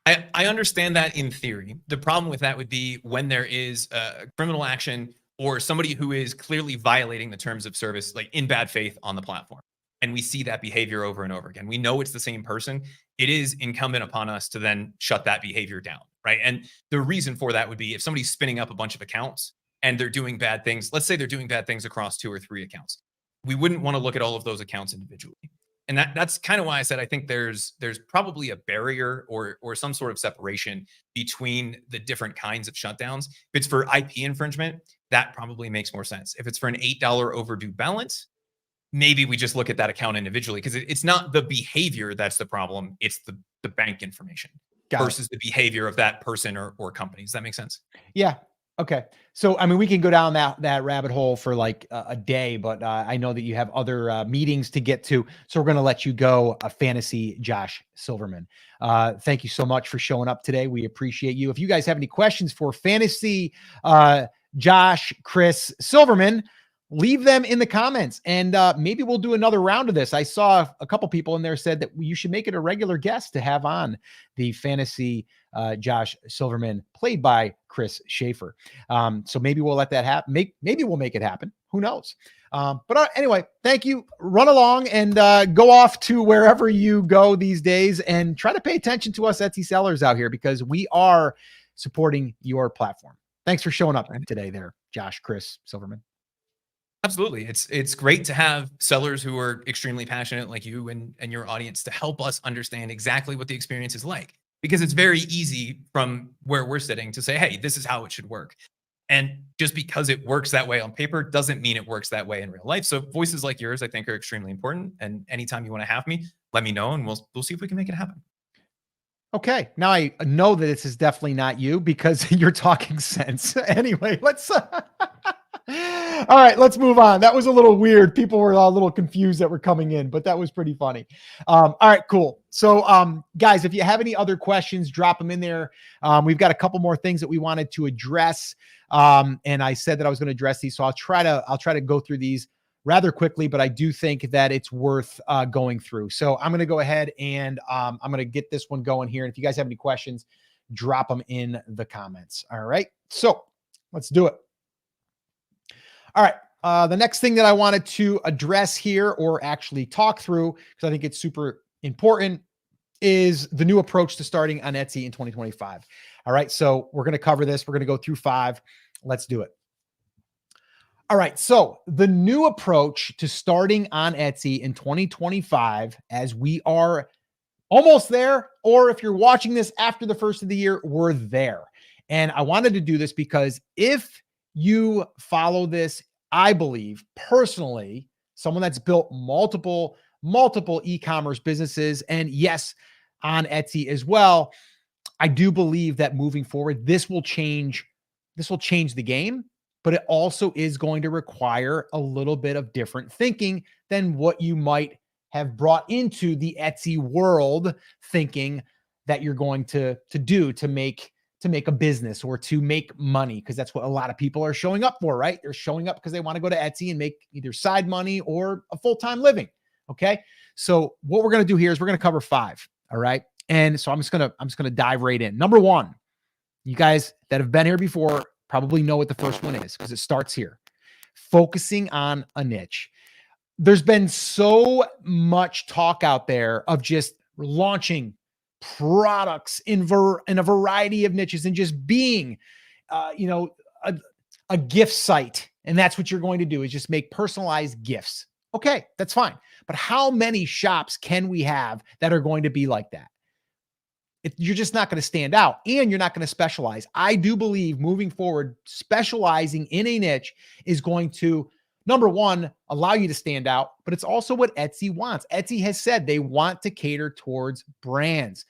B: I understand that in theory. The problem with that would be when there is a criminal action or somebody who is clearly violating the terms of service, like in bad faith on the platform. And we see that behavior over and over again. We know it's the same person. It is incumbent upon us to then shut that behavior down, right? And the reason for that would be if somebody's spinning up a bunch of accounts and they're doing bad things, let's say they're doing bad things across 2 or 3 accounts. We wouldn't want to look at all of those accounts individually. And that's kind of why I said I think there's probably a barrier or some sort of separation between the different kinds of shutdowns. If it's for IP infringement, that probably makes more sense. If it's for an $8 overdue balance, maybe we just look at that account individually, because it's not the behavior that's the problem. It's the bank information versus the behavior of that person or company. Does that make sense?
A: Yeah. Okay. So, I mean, we can go down that rabbit hole for like a day, but I know that you have other meetings to get to. So we're going to let you go, Fantasy Josh Silverman. Thank you so much for showing up today. We appreciate you. If you guys have any questions for Fantasy Josh, Chris Silverman, leave them in the comments, and maybe we'll do another round of this. I saw a couple people in there said that you should make it a regular guest to have on the Fantasy Josh Silverman, played by Chris Schaefer. So maybe we'll let that happen. Maybe we'll make it happen. Who knows? But anyway, thank you. Run along and go off to wherever you go these days, and try to pay attention to us Etsy sellers out here, because we are supporting your platform. Thanks for showing up today there, Josh, Chris Silverman.
B: Absolutely. It's great to have sellers who are extremely passionate like you and your audience to help us understand exactly what the experience is like, because it's very easy from where we're sitting to say, hey, this is how it should work. And just because it works that way on paper doesn't mean it works that way in real life. So voices like yours, I think, are extremely important. And anytime you want to have me, let me know, and we'll see if we can make it happen.
A: Okay. Now I know that this is definitely not you, because you're talking sense. Anyway, let's all right, let's move on. That was a little weird. People were a little confused that were coming in, but that was pretty funny. All right, cool. So, guys, if you have any other questions, drop them in there. We've got a couple more things that we wanted to address. And I said that I was going to address these, so I'll try to go through these rather quickly, but I do think that it's worth going through. So I'm going to go ahead and I'm going to get this one going here. And if you guys have any questions, drop them in the comments. All right. So let's do it. All right. The next thing that I wanted to address here, or actually talk through, because I think it's super important, is the new approach to starting on Etsy in 2025. All right. So we're going to cover this. We're going to go through 5. Let's do it. All right. So the new approach to starting on Etsy in 2025, as we are almost there, or if you're watching this after the first of the year, we're there. And I wanted to do this because if you follow this, I believe personally, someone that's built multiple e-commerce businesses, and yes, on Etsy as well, I do believe that moving forward, this will change the game, but it also is going to require a little bit of different thinking than what you might have brought into the Etsy world, thinking that you're going to do to make a business or to make money, because that's what a lot of people are showing up for, right? They're showing up because they want to go to Etsy and make either side money or a full-time living. Okay. So what we're going to do here is we're going to cover 5. All right. And so I'm just going to dive right in. Number 1, you guys that have been here before probably know what the first one is, because it starts here. Focusing on a niche. There's been so much talk out there of just launching products in a variety of niches and just being, a gift site. And that's what you're going to do, is just make personalized gifts. Okay, that's fine. But how many shops can we have that are going to be like that? You're just not going to stand out, and you're not going to specialize. I do believe moving forward, specializing in a niche is going to, number 1, allow you to stand out, but it's also what Etsy wants. Etsy has said they want to cater towards brands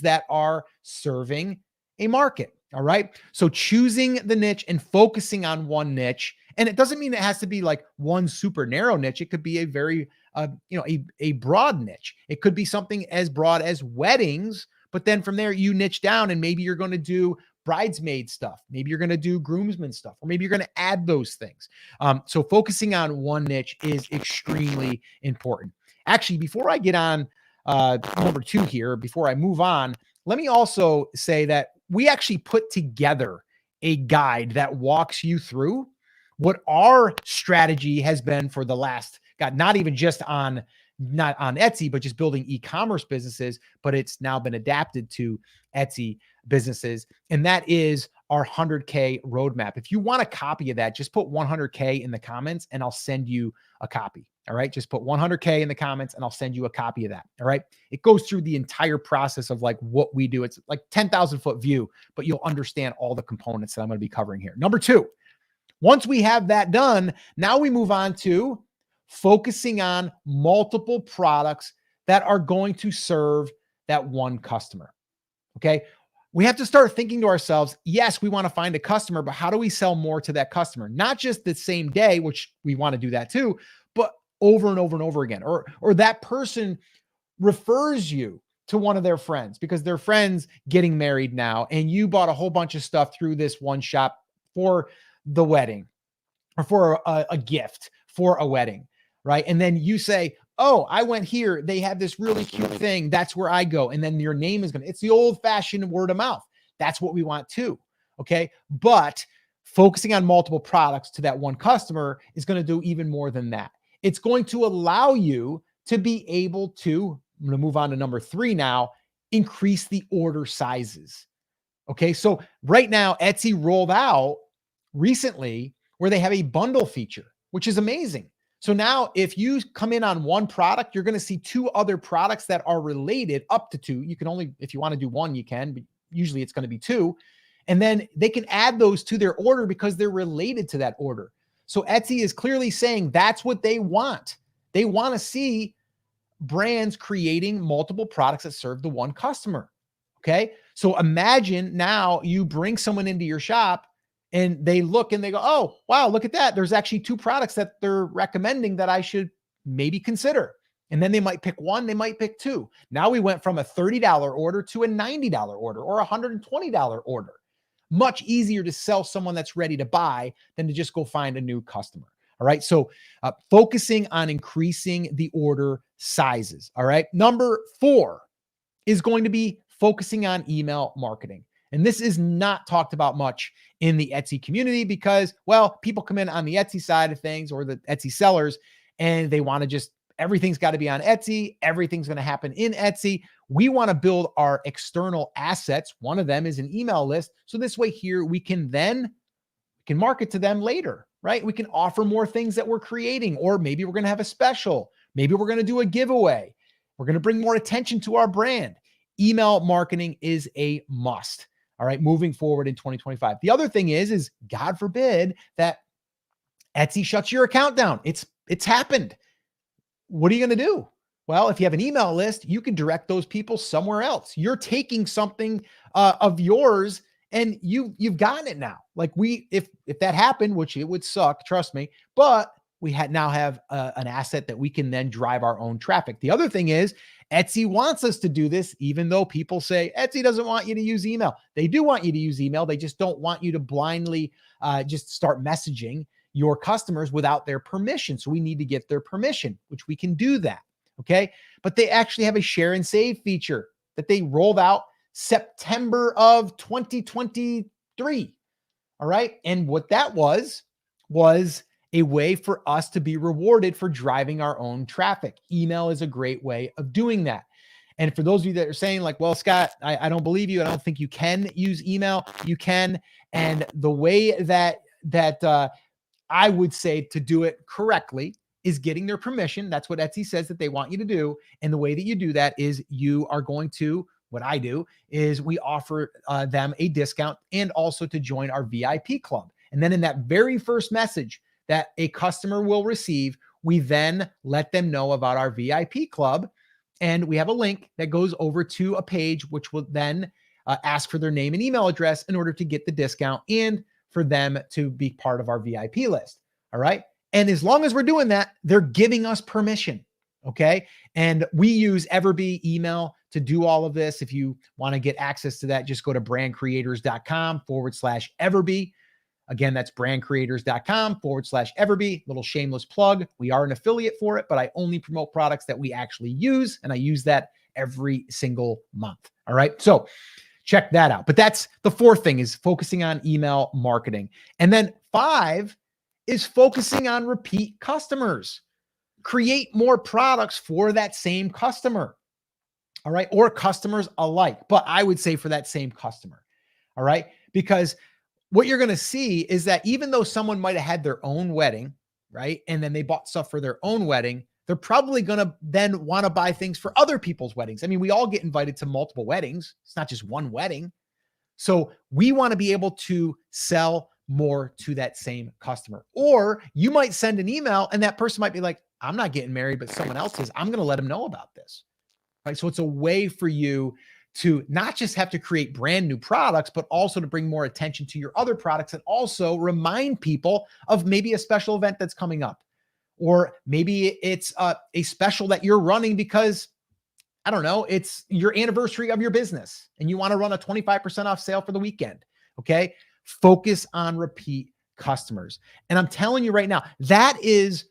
A: that are serving a market. All right. So choosing the niche and focusing on one niche, and it doesn't mean it has to be like one super narrow niche. It could be a very, a broad niche. It could be something as broad as weddings, but then from there you niche down, and maybe you're going to do bridesmaid stuff. Maybe you're going to do groomsmen stuff, or maybe you're going to add those things. So focusing on one niche is extremely important. Actually, before I get on number 2 here, before I move on, let me also say that we actually put together a guide that walks you through what our strategy has been for the last, not even just on not on Etsy, but just building e-commerce businesses, but it's now been adapted to Etsy businesses. And that is our 100K roadmap. If you want a copy of that, just put 100K in the comments and I'll send you a copy. All right. Just put 100K in the comments and I'll send you a copy of that. All right. It goes through the entire process of like what we do. It's like 10,000 foot view, but you'll understand all the components that I'm going to be covering here. Number two, once we have that done, now we move on to focusing on multiple products that are going to serve that one customer. Okay. We have to start thinking to ourselves, yes, we want to find a customer, but how do we sell more to that customer? Not just the same day, which we want to do that too, but over and over and over again. Or that person refers you to one of their friends because their friend's getting married now and you bought a whole bunch of stuff through this one shop for the wedding or for a gift for a wedding, right? And then you say, oh, I went here. They have this really cute thing. That's where I go. And then your name is it's the old fashioned word of mouth. That's what we want too. Okay. But focusing on multiple products to that one customer is going to do even more than that. It's going to allow you to be able to, I'm going to move on to number 3 now, increase the order sizes. Okay. So right now, Etsy rolled out recently where they have a bundle feature, which is amazing. So now if you come in on one product, you're going to see 2 other products that are related, up to 2. You can only, if you want to do 1, you can, but usually it's going to be 2. And then they can add those to their order because they're related to that order. So Etsy is clearly saying that's what they want. They want to see brands creating multiple products that serve the one customer. Okay. So imagine now you bring someone into your shop and they look and they go, oh, wow, look at that. There's actually 2 products that they're recommending that I should maybe consider. And then they might pick 1, they might pick 2. Now we went from a $30 order to a $90 order or a $120 order. Much easier to sell someone that's ready to buy than to just go find a new customer. All right. So focusing on increasing the order sizes. All right. Number 4 is going to be focusing on email marketing. And this is not talked about much in the Etsy community because, well, people come in on the Etsy side of things or the Etsy sellers, and they want to just, everything's got to be on Etsy. Everything's going to happen in Etsy. We want to build our external assets. One of them is an email list. So this way here, we can market to them later, right? We can offer more things that we're creating, or maybe we're going to have a special. Maybe we're going to do a giveaway. We're going to bring more attention to our brand. Email marketing is a must. All right, moving forward in 2025. The other thing is God forbid that Etsy shuts your account down. It's happened. What are you going to do? Well, if you have an email list, you can direct those people somewhere else. You're taking something of yours and you've gotten it now. Like if that happened, which it would suck, trust me, but we now have an asset that we can then drive our own traffic. The other thing is Etsy wants us to do this, even though people say Etsy doesn't want you to use email. They do want you to use email. They just don't want you to blindly just start messaging your customers without their permission. So we need to get their permission, which we can do that. Okay. But they actually have a share and save feature that they rolled out September of 2023. All right. And what that was a way for us to be rewarded for driving our own traffic. Email is a great way of doing that. And for those of you that are saying like, well, Scott, I don't believe you. I don't think you can use email. You can. And the way that I would say to do it correctly is getting their permission. That's what Etsy says that they want you to do. And the way that you do that is you are going to, what I do is we offer them a discount and also to join our VIP club. And then in that very first message that a customer will receive, we then let them know about our VIP club. And we have a link that goes over to a page, which will then ask for their name and email address in order to get the discount and for them to be part of our VIP list. All right. And as long as we're doing that, they're giving us permission. Okay. And we use Everbee email to do all of this. If you want to get access to that, just go to brandcreators.com/Everbee. Again, that's brandcreators.com/Everbee. Little shameless plug. We are an affiliate for it, but I only promote products that we actually use. And I use that every single month. All right. So check that out. But that's the 4th thing, is focusing on email marketing. And then 5 is focusing on repeat customers. create more products for that same customer. All right. Or customers alike. But I would say for that same customer. All right. Because what you're going to see is that even though someone might have had their own wedding, right, and then they bought stuff for their own wedding, they're probably going to then want to buy things for other people's weddings. I mean, we all get invited to multiple weddings. It's not just one wedding. So we want to be able to sell more to that same customer. Or you might send an email and that person might be like, I'm not getting married, but someone else is. I'm going to let them know about this. Right. So it's a way for you to not just have to create brand new products, but also to bring more attention to your other products and also remind people of maybe a special event that's coming up. Or maybe it's a special that you're running because, I don't know, it's your anniversary of your business and you want to run a 25% off sale for the weekend. Okay. Focus on repeat customers. And I'm telling you right now, that's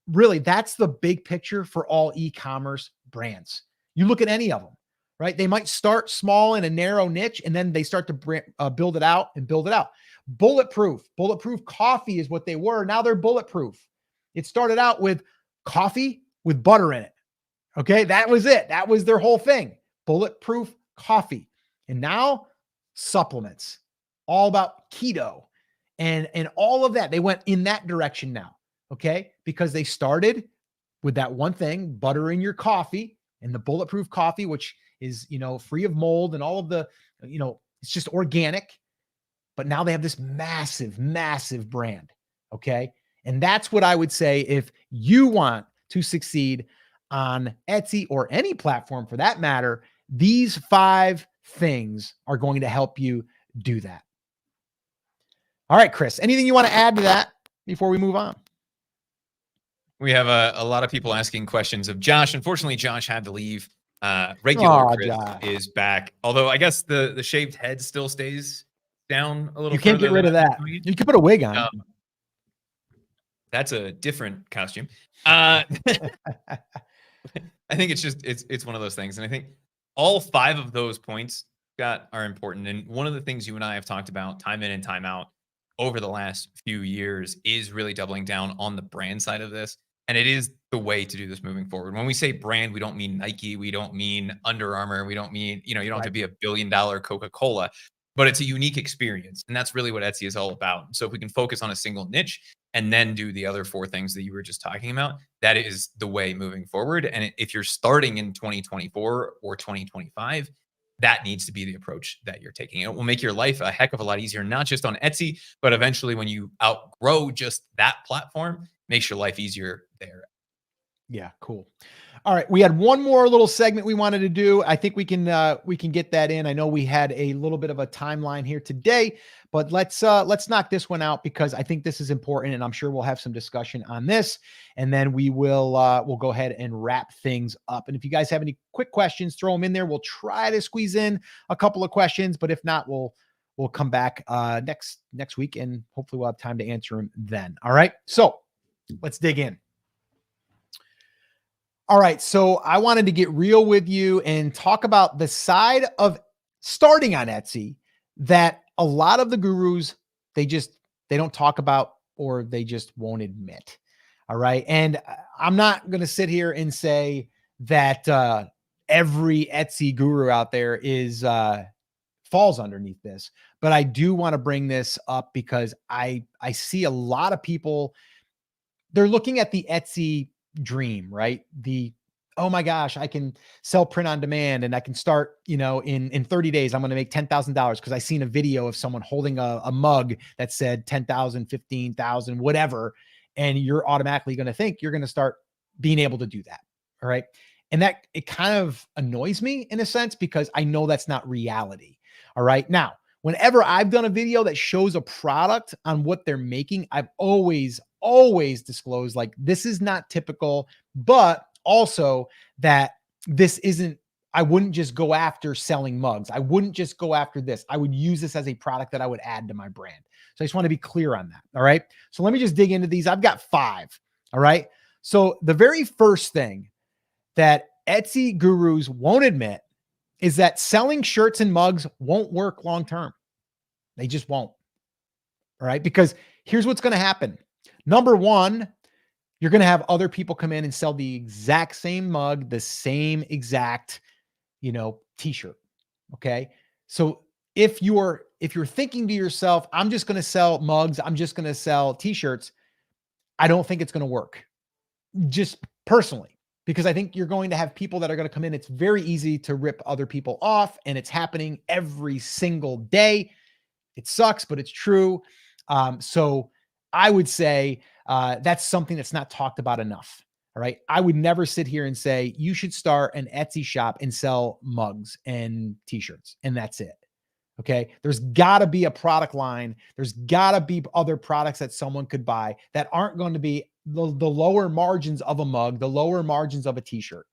A: the big picture for all e-commerce brands. You look at any of them, right? They might start small in a narrow niche and then they start to build it out and build it out. Bulletproof coffee is what they were. Now they're bulletproof. It started out with coffee with butter in it. Okay. That was it. That was their whole thing. Bulletproof coffee. And now supplements, all about keto and all of that. They went in that direction now. Okay. Because they started with that one thing, butter in your coffee and the bulletproof coffee, which is, free of mold and all of the, it's just organic. But now they have this massive, massive brand. Okay. And that's what I would say if you want to succeed on Etsy or any platform for that matter, these 5 things are going to help you do that. All right, Chris, anything you want to add to that before we move on?
B: We have a lot of people asking questions of Josh. Unfortunately, Josh had to leave. Regular Chris is back. Although I guess the shaved head still stays down a little.
A: You can't get rid of that. You can put a wig on.
B: That's a different costume. I think it's one of those things. And I think all 5 of those points, Scott, are important. And one of the things you and I have talked about time in and time out over the last few years is really doubling down on the brand side of this. And it is the way to do this moving forward. When we say brand, we don't mean Nike. We don't mean Under Armour. We don't mean, you don't have to be $1 billion Coca-Cola, but it's a unique experience. And that's really what Etsy is all about. So if we can focus on a single niche and then do the other 4 things that you were just talking about, that is the way moving forward. And if you're starting in 2024 or 2025, that needs to be the approach that you're taking. It will make your life a heck of a lot easier, not just on Etsy, but eventually when you outgrow just that platform, makes your life easier there.
A: Yeah, cool. All right, we had one more little segment we wanted to do. I think we can get that in. I know we had a little bit of a timeline here today, but let's knock this one out because I think this is important, and I'm sure we'll have some discussion on this, and then we'll go ahead and wrap things up. And if you guys have any quick questions, throw them in there. We'll try to squeeze in a couple of questions, but if not, we'll come back next week, and hopefully we'll have time to answer them then. All right, so let's dig in. All right. So I wanted to get real with you and talk about the side of starting on Etsy that a lot of the gurus, they don't talk about, or they just won't admit. All right. And I'm not going to sit here and say that every Etsy guru out there falls underneath this, but I do want to bring this up because I see a lot of people, they're looking at the Etsy dream, right? Oh my gosh, I can sell print on demand and I can start, in 30 days, I'm going to make $10,000 because I seen a video of someone holding a mug that said 10,000, 15,000, whatever. And you're automatically going to think you're going to start being able to do that. All right. And that it kind of annoys me in a sense because I know that's not reality. All right. Now, whenever I've done a video that shows a product on what they're making, I've always disclosed like this is not typical, but also that this isn't, I wouldn't just go after selling mugs. I wouldn't just go after this. I would use this as a product that I would add to my brand. So I just want to be clear on that. All right. So let me just dig into these. I've got 5. All right. So the very first thing that Etsy gurus won't admit is that selling shirts and mugs won't work long-term. They just won't. All right. Because here's what's going to happen. Number one, You're going to have other people come in and sell the exact same mug, the same exact, t-shirt. Okay. So if you're thinking to yourself, I'm just going to sell mugs, I'm just going to sell t-shirts, I don't think it's going to work. Just personally, because I think you're going to have people that are going to come in. It's very easy to rip other people off, and it's happening every single day. It sucks, but it's true. So I would say that's something that's not talked about enough. All right. I would never sit here and say you should start an Etsy shop and sell mugs and t-shirts, and that's it. Okay. There's got to be a product line. There's got to be other products that someone could buy that aren't going to be the lower margins of a mug, the lower margins of a t-shirt.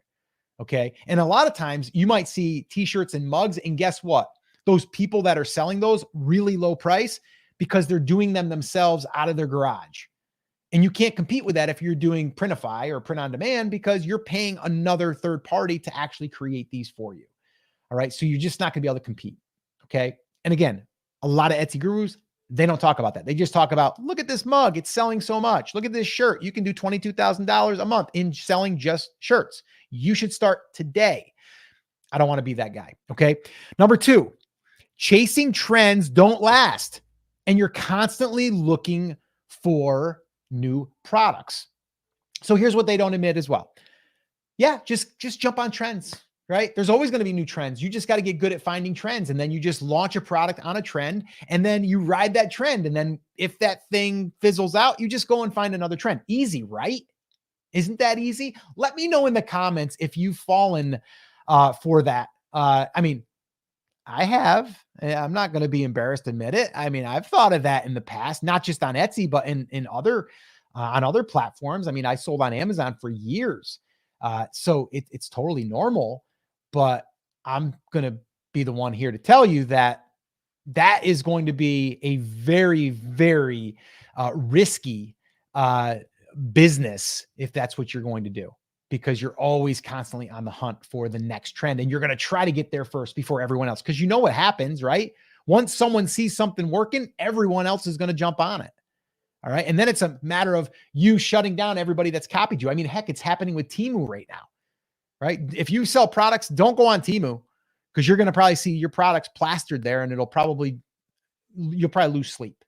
A: Okay. And a lot of times you might see t-shirts and mugs, and guess what? Those people that are selling those really low price because they're doing them themselves out of their garage. And you can't compete with that if you're doing Printify or print on demand, because you're paying another third party to actually create these for you. All right. So you're just not going to be able to compete. Okay. And again, a lot of Etsy gurus, they don't talk about that. They just talk about, look at this mug. It's selling so much. Look at this shirt. You can do $22,000 a month in selling just shirts. You should start today. I don't want to be that guy. Okay. Number 2, chasing trends don't last. And you're constantly looking for new products. So here's what they don't admit as well. Yeah, just jump on trends, right? There's always going to be new trends. You just got to get good at finding trends. And then you just launch a product on a trend, and then you ride that trend. And then if that thing fizzles out, you just go and find another trend. Easy, right? Isn't that easy? Let me know in the comments if you've fallen for that. I have. I'm not going to be embarrassed to admit it. I've thought of that in the past, not just on Etsy, but in other on other platforms. I sold on Amazon for years, so it's totally normal. But I'm going to be the one here to tell you that is going to be a very, very risky business if that's what you're going to do, because you're always constantly on the hunt for the next trend, and you're going to try to get there first before everyone else. Because you know what happens, right? Once someone sees something working, everyone else is going to jump on it. All right. And then it's a matter of you shutting down everybody that's copied you. Heck, it's happening with Temu right now, right? If you sell products, don't go on Temu, because you're going to probably see your products plastered there, and you'll probably lose sleep.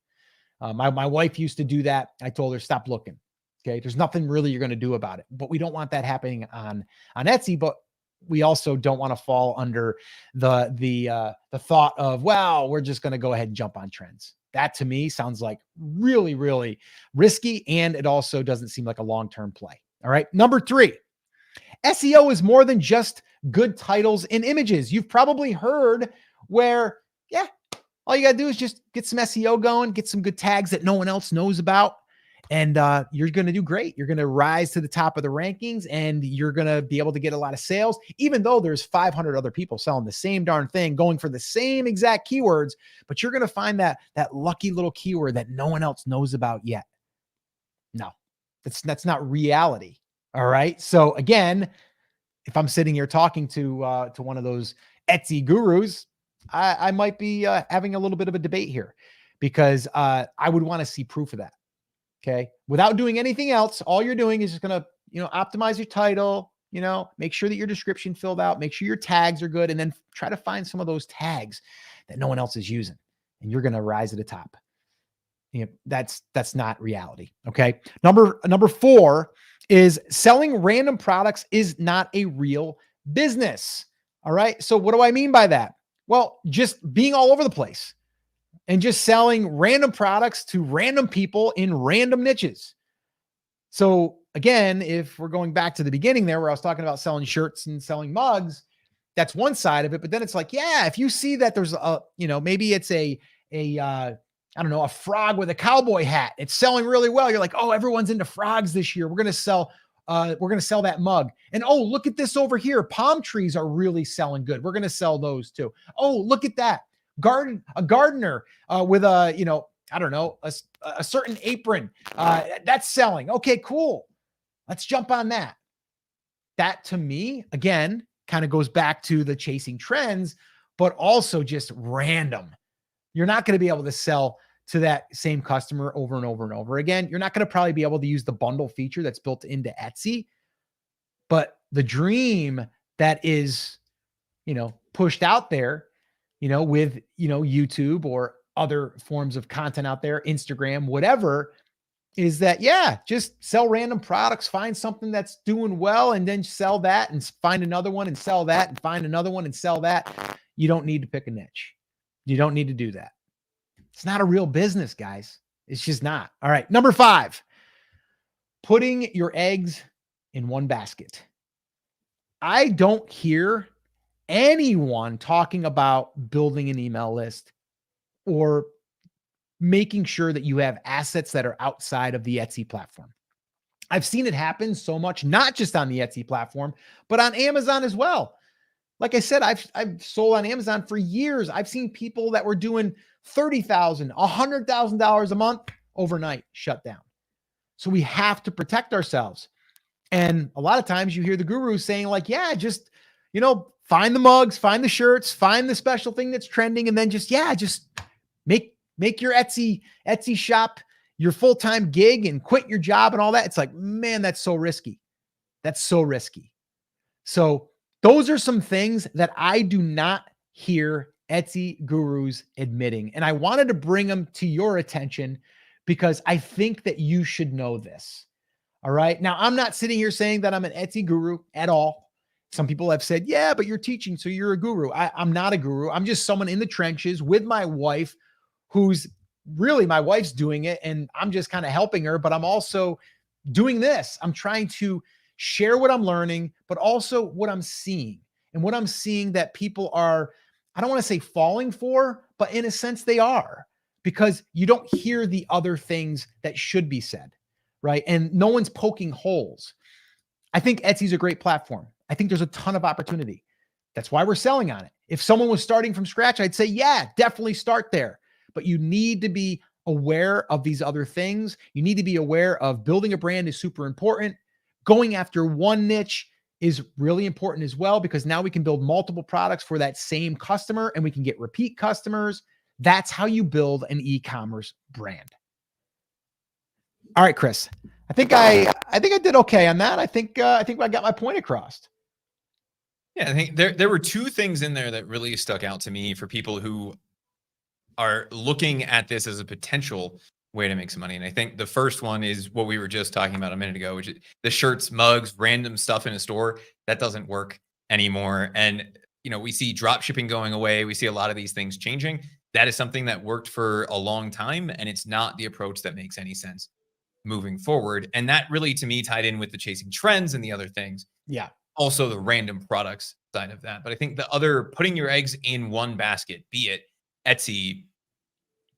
A: My wife used to do that. I told her, stop looking. Okay. There's nothing really you're going to do about it, but we don't want that happening on Etsy. But we also don't want to fall under the thought of, well, we're just going to go ahead and jump on trends. That to me sounds like really, really risky. And it also doesn't seem like a long-term play. All right. Number 3, SEO is more than just good titles and images. You've probably heard where, yeah, all you got to do is just get some SEO going, get some good tags that no one else knows about. And you're going to do great. You're going to rise to the top of the rankings, and you're going to be able to get a lot of sales, even though there's 500 other people selling the same darn thing, going for the same exact keywords. But you're going to find that lucky little keyword that no one else knows about yet. No, that's not reality. All right. So again, if I'm sitting here talking to one of those Etsy gurus, I might be having a little bit of a debate here, because I would want to see proof of that. Okay. Without doing anything else, all you're doing is just going to, optimize your title, make sure that your description filled out, make sure your tags are good, and then try to find some of those tags that no one else is using, and you're going to rise to the top. That's not reality. Okay. Number 4 is selling random products is not a real business. All right. So what do I mean by that? Well, just being all over the place and just selling random products to random people in random niches. So again, if we're going back to the beginning there, where I was talking about selling shirts and selling mugs, that's one side of it. But then it's like, yeah, if you see that there's maybe it's a frog with a cowboy hat, it's selling really well. You're like, oh, everyone's into frogs this year. We're going to sell that mug. And oh, look at this over here. Palm trees are really selling good. We're going to sell those too. Oh, look at that. A gardener with a certain apron that's selling. Okay, cool. Let's jump on that. That to me, again, kind of goes back to the chasing trends, but also just random. You're not going to be able to sell to that same customer over and over and over again. You're not going to probably be able to use the bundle feature that's built into Etsy, but the dream that is, pushed out there, with, YouTube or other forms of content out there, Instagram, whatever, is that, yeah, just sell random products, find something that's doing well, and then sell that and find another one and sell that and find another one and sell that. You don't need to pick a niche. You don't need to do that. It's not a real business, guys. It's just not. All right. Number 5, putting your eggs in one basket. I don't hear anyone talking about building an email list or making sure that you have assets that are outside of the Etsy platform. I've seen it happen so much, not just on the Etsy platform, but on Amazon as well. Like I said, I've sold on Amazon for years. I've seen people that were doing $30,000, $100,000 a month overnight shut down. So we have to protect ourselves. And a lot of times you hear the gurus saying like, yeah, just, find the mugs, find the shirts, find the special thing that's trending. And then just make your Etsy shop your full-time gig and quit your job and all that. It's like, man, that's so risky. That's so risky. So those are some things that I do not hear Etsy gurus admitting. And I wanted to bring them to your attention because I think that you should know this. All right. Now, I'm not sitting here saying that I'm an Etsy guru at all. Some people have said, yeah, but you're teaching, so you're a guru. I'm not a guru. I'm just someone in the trenches with my wife, who's really, my wife's doing it, and I'm just kind of helping her, but I'm also doing this. I'm trying to share what I'm learning, but also what I'm seeing, and what I'm seeing that people are, I don't want to say falling for, but in a sense they are, because you don't hear the other things that should be said, right? And no one's poking holes. I think Etsy's a great platform. I think there's a ton of opportunity. That's why we're selling on it. If someone was starting from scratch, I'd say, yeah, definitely start there. But you need to be aware of these other things. You need to be aware of building a brand is super important. Going after one niche is really important as well, because now we can build multiple products for that same customer and we can get repeat customers. That's how you build an e-commerce brand. All right, Chris, I think I did okay on that. I think I got my point across.
B: Yeah, I think there were 2 things in there that really stuck out to me for people who are looking at this as a potential way to make some money. And I think the first one is what we were just talking about a minute ago, which is the shirts, mugs, random stuff in a store. That doesn't work anymore. And, we see drop shipping going away. We see a lot of these things changing. That is something that worked for a long time. And it's not the approach that makes any sense moving forward. And that really, to me, tied in with the chasing trends and the other things.
A: Yeah.
B: Also the random products side of that. But I think the other, putting your eggs in one basket, be it Etsy,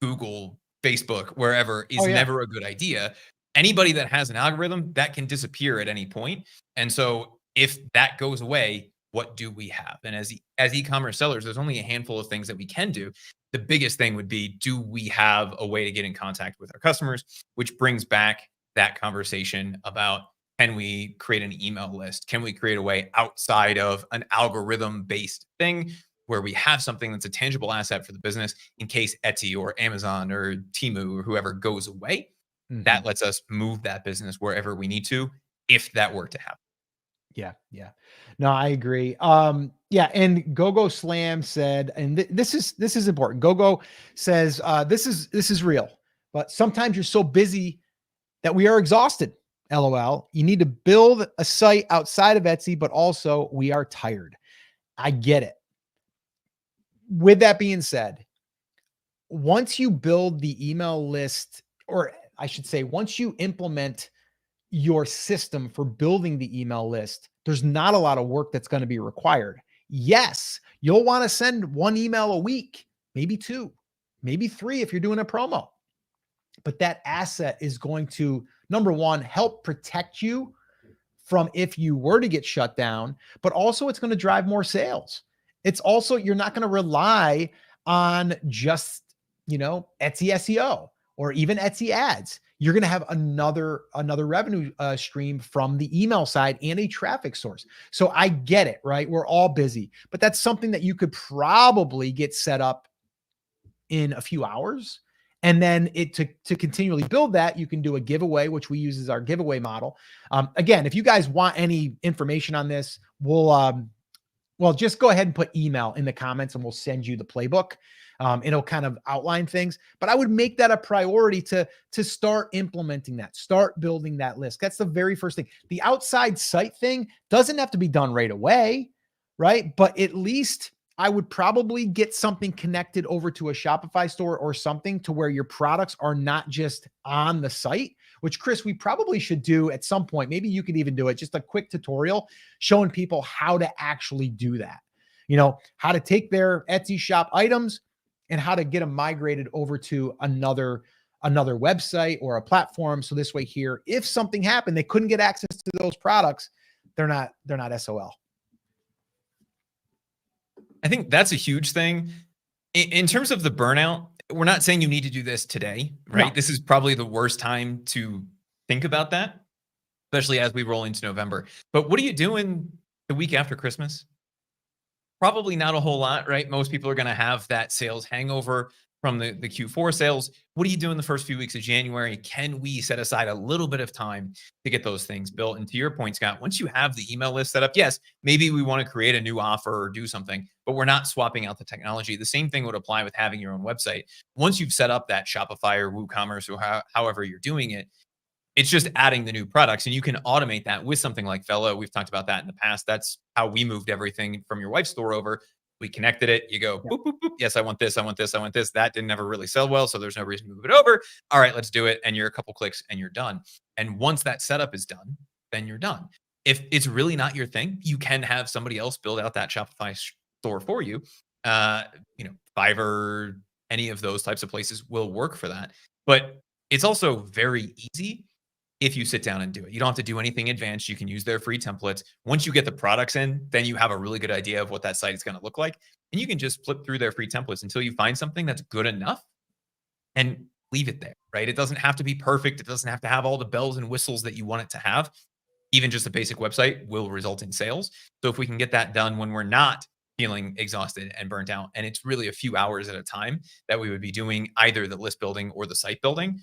B: Google, Facebook, wherever, is never a good idea. Anybody that has an algorithm, that can disappear at any point. And so if that goes away, what do we have? And as e-commerce sellers, there's only a handful of things that we can do. The biggest thing would be, do we have a way to get in contact with our customers? Which brings back that conversation about, can we create an email list? Can we create a way outside of an algorithm-based thing where we have something that's a tangible asset for the business in case Etsy or Amazon or Temu or whoever goes away? Mm-hmm. That lets us move that business wherever we need to, if that were to happen.
A: Yeah. No, I agree. Yeah. And Gogo Slam said, and this is important. Gogo says, this is real, but sometimes you're so busy that we are exhausted. LOL. You need to build a site outside of Etsy, but also we are tired. I get it. With that being said, once you build the email list, or I should say, once you implement your system for building the email list, there's not a lot of work that's going to be required. Yes, you'll want to send 1 email a week, maybe 2, maybe 3 if you're doing a promo. But that asset is going to, number one, help protect you from if you were to get shut down, but also it's going to drive more sales. It's also, you're not going to rely on just, Etsy SEO or even Etsy ads. You're going to have another revenue stream from the email side and a traffic source. So I get it, right? We're all busy, but that's something that you could probably get set up in a few hours And then to continually build that, you can do a giveaway, which we use as our giveaway model. Again, if you guys want any information on this, well, just go ahead and put email in the comments and we'll send you the playbook. It'll kind of outline things, but I would make that a priority to start implementing that, start building that list. That's the very first thing. The outside site thing doesn't have to be done right away, right? But at least I would probably get something connected over to a Shopify store or something to where your products are not just on the site, which Chris, we probably should do at some point. Maybe you could even do it, just a quick tutorial showing people how to actually do that. How to take their Etsy shop items and how to get them migrated over to another website or a platform. So this way here, if something happened, they couldn't get access to those products, they're not SOL.
B: I think that's a huge thing. In terms of the burnout, we're not saying you need to do this today, right? No. This is probably the worst time to think about that, especially as we roll into November. But what are you doing the week after Christmas? Probably not a whole lot, right? Most people are going to have that sales hangover from the Q4 sales. What are you doing the first few weeks of January? Can we set aside a little bit of time to get those things built? And to your point, Scott, once you have the email list set up, yes, maybe we want to create a new offer or do something, but we're not swapping out the technology. The same thing would apply with having your own website. Once you've set up that Shopify or WooCommerce or however you're doing it, it's just adding the new products, and you can automate that with something like Fellow. We've talked about that in the past. That's how we moved everything from your wife's store over. We connected it. You go, boop, boop, boop. Yes, I want this. I want this. I want this. That didn't ever really sell well, so there's no reason to move it over. All right, let's do it. And you're a couple clicks and you're done. And once that setup is done, then you're done. If it's really not your thing, you can have somebody else build out that Shopify store for you. Fiverr, any of those types of places will work for that. But it's also very easy if you sit down and do it. You don't have to do anything advanced. You can use their free templates. Once you get the products in, then you have a really good idea of what that site is going to look like. And you can just flip through their free templates until you find something that's good enough and leave it there, right? It doesn't have to be perfect. It doesn't have to have all the bells and whistles that you want it to have. Even just a basic website will result in sales. So if we can get that done when we're not feeling exhausted and burnt out, and it's really a few hours at a time that we would be doing either the list building or the site building,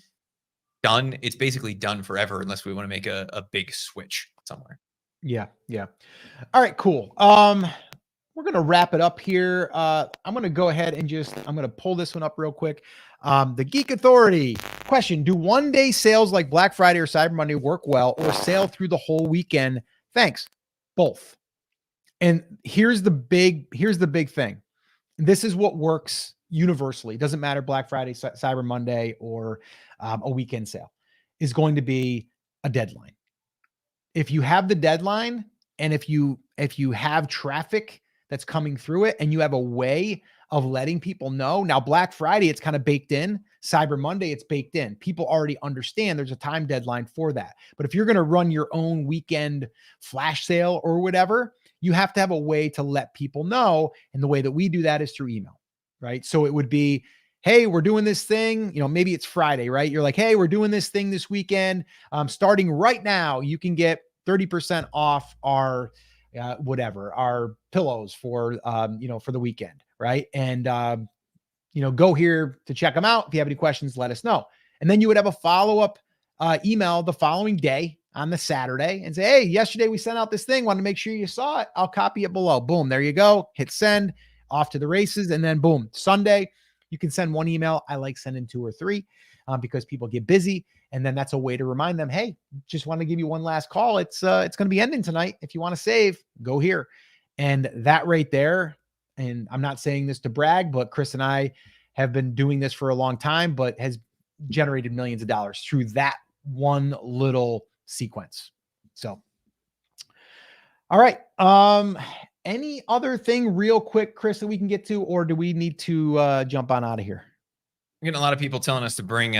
B: done. It's basically done forever unless we want to make a big switch somewhere.
A: Yeah. All right, cool. We're going to wrap it up here. I'm going to go ahead and I'm going to pull this one up real quick. The Geek Authority question: do one-day sales like Black Friday or Cyber Monday work well, or sale through the whole weekend? Thanks. Both. And here's the big thing. This is what works universally. It doesn't matter Black Friday, Cyber Monday, or a weekend sale, is going to be a deadline. If you have the deadline, and if you have traffic that's coming through it, and you have a way of letting people know. Now, Black Friday, it's kind of baked in. Cyber Monday, it's baked in. People already understand there's a time deadline for that. But if you're going to run your own weekend flash sale or whatever, you have to have a way to let people know. And the way that we do that is through email, right? So it would be, hey, we're doing this thing, maybe it's Friday, right? You're like, hey, we're doing this thing this weekend. Starting right now, you can get 30% off our our pillows for the weekend, right? And go here to check them out. If you have any questions, let us know. And then you would have a follow-up email the following day on the Saturday and say, hey, yesterday we sent out this thing. Want to make sure you saw it. I'll copy it below. Boom, there you go. Hit send, off to the races. And then boom, Sunday, you can send one email. I like sending 2 or 3 because people get busy. And then that's a way to remind them, hey, just want to give you one last call. It's going to be ending tonight. If you want to save, go here. And that right there, and I'm not saying this to brag, but Chris and I have been doing this for a long time, but has generated millions of dollars through that one little sequence. So, all right. Any other thing real quick, Chris, that we can get to, or do we need to jump on out of here?
B: I'm getting a lot of people telling us to bring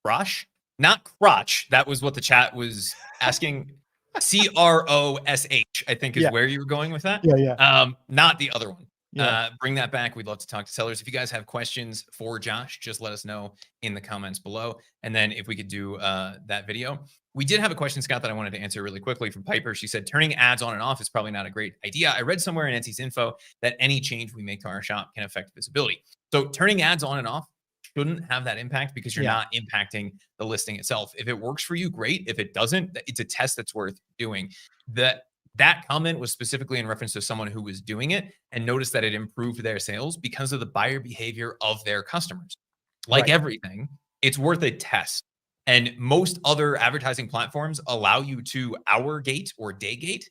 B: crotch, not crotch. That was what the chat was asking. CROSH, I think, is where you were going with that.
A: Yeah.
B: Not the other one.
A: Yeah.
B: Bring that back. We'd love to talk to sellers. If you guys have questions for Josh, just let us know in the comments below. And then if we could do that video. We did have a question, Scott, that I wanted to answer really quickly from Piper. She said, turning ads on and off is probably not a great idea. I read somewhere in Etsy's info that any change we make to our shop can affect visibility. So turning ads on and off shouldn't have that impact because you're not impacting the listing itself. If it works for you, great. If it doesn't, it's a test that's worth doing. That comment was specifically in reference to someone who was doing it and noticed that it improved their sales because of the buyer behavior of their customers. Like everything, it's worth a test. And most other advertising platforms allow you to hour gate or day gate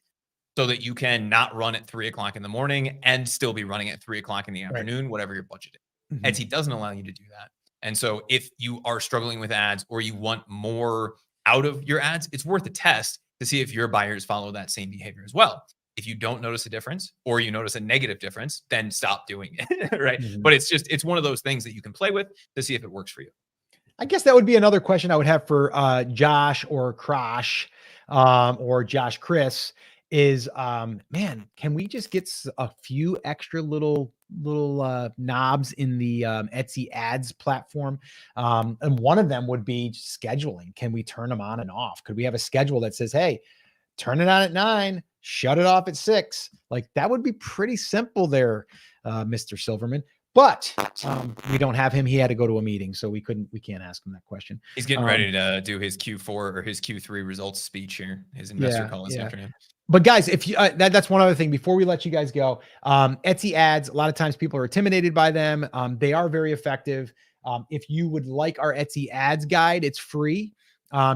B: so that you can not run at 3 o'clock in the morning and still be running at 3 o'clock in the afternoon, whatever your budget is. Etsy doesn't allow you to do that. And so if you are struggling with ads or you want more out of your ads, it's worth a test to see if your buyers follow that same behavior as well. If you don't notice a difference or you notice a negative difference, then stop doing it, right? But it's one of those things that you can play with to see if it works for you.
A: I guess that would be another question I would have for Josh or Crash or Josh Chris is, man, can we just get a few extra little knobs in the Etsy ads platform? And one of them would be scheduling. Can we turn them on and off? Could we have a schedule that says, hey, turn it on at 9, shut it off at 6? Like that would be pretty simple there, Mr. Silverman. But we don't have him. He had to go to a meeting, so we can't ask him that question.
B: He's getting ready to do his Q4 or his Q3 results speech here, his investor call this afternoon.
A: But guys, if you that's one other thing before we let you guys go. Etsy ads, a lot of times people are intimidated by them. They are very effective. If you would like our Etsy ads guide, it's free.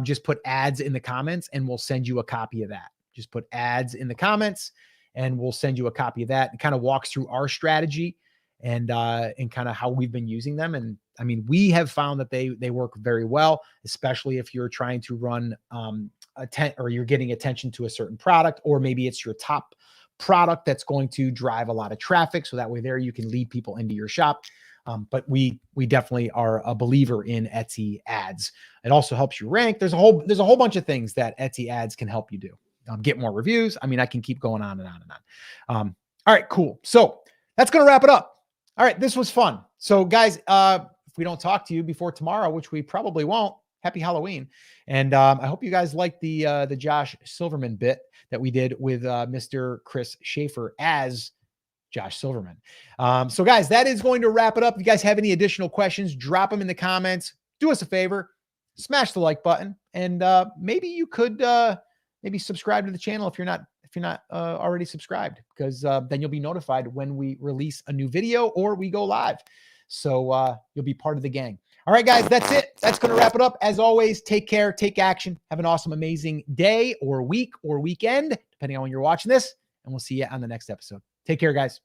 A: Just put ads in the comments and we'll send you a copy of that. Just put ads in the comments and we'll send you a copy of that. It kind of walks through our strategy and kind of how we've been using them. And I mean, we have found that they work very well, especially if you're trying to run or you're getting attention to a certain product, or maybe it's your top product that's going to drive a lot of traffic. So that way there you can lead people into your shop. But we definitely are a believer in Etsy ads. It also helps you rank. There's a whole bunch of things that Etsy ads can help you do. Get more reviews. I mean, I can keep going on and on and on. All right, cool. So that's going to wrap it up. All right, this was fun. So guys, if we don't talk to you before tomorrow, which we probably won't, happy Halloween. And I hope you guys liked the Josh Silverman bit that we did with Mr. Chris Schaefer as Josh Silverman. So guys, that is going to wrap it up. If you guys have any additional questions, drop them in the comments. Do us a favor, smash the like button, and maybe you could maybe subscribe to the channel if you're not already subscribed, because then you'll be notified when we release a new video or we go live. So you'll be part of the gang. All right, guys, that's it. That's going to wrap it up. As always, take care, take action. Have an awesome, amazing day or week or weekend, depending on when you're watching this. And we'll see you on the next episode. Take care, guys.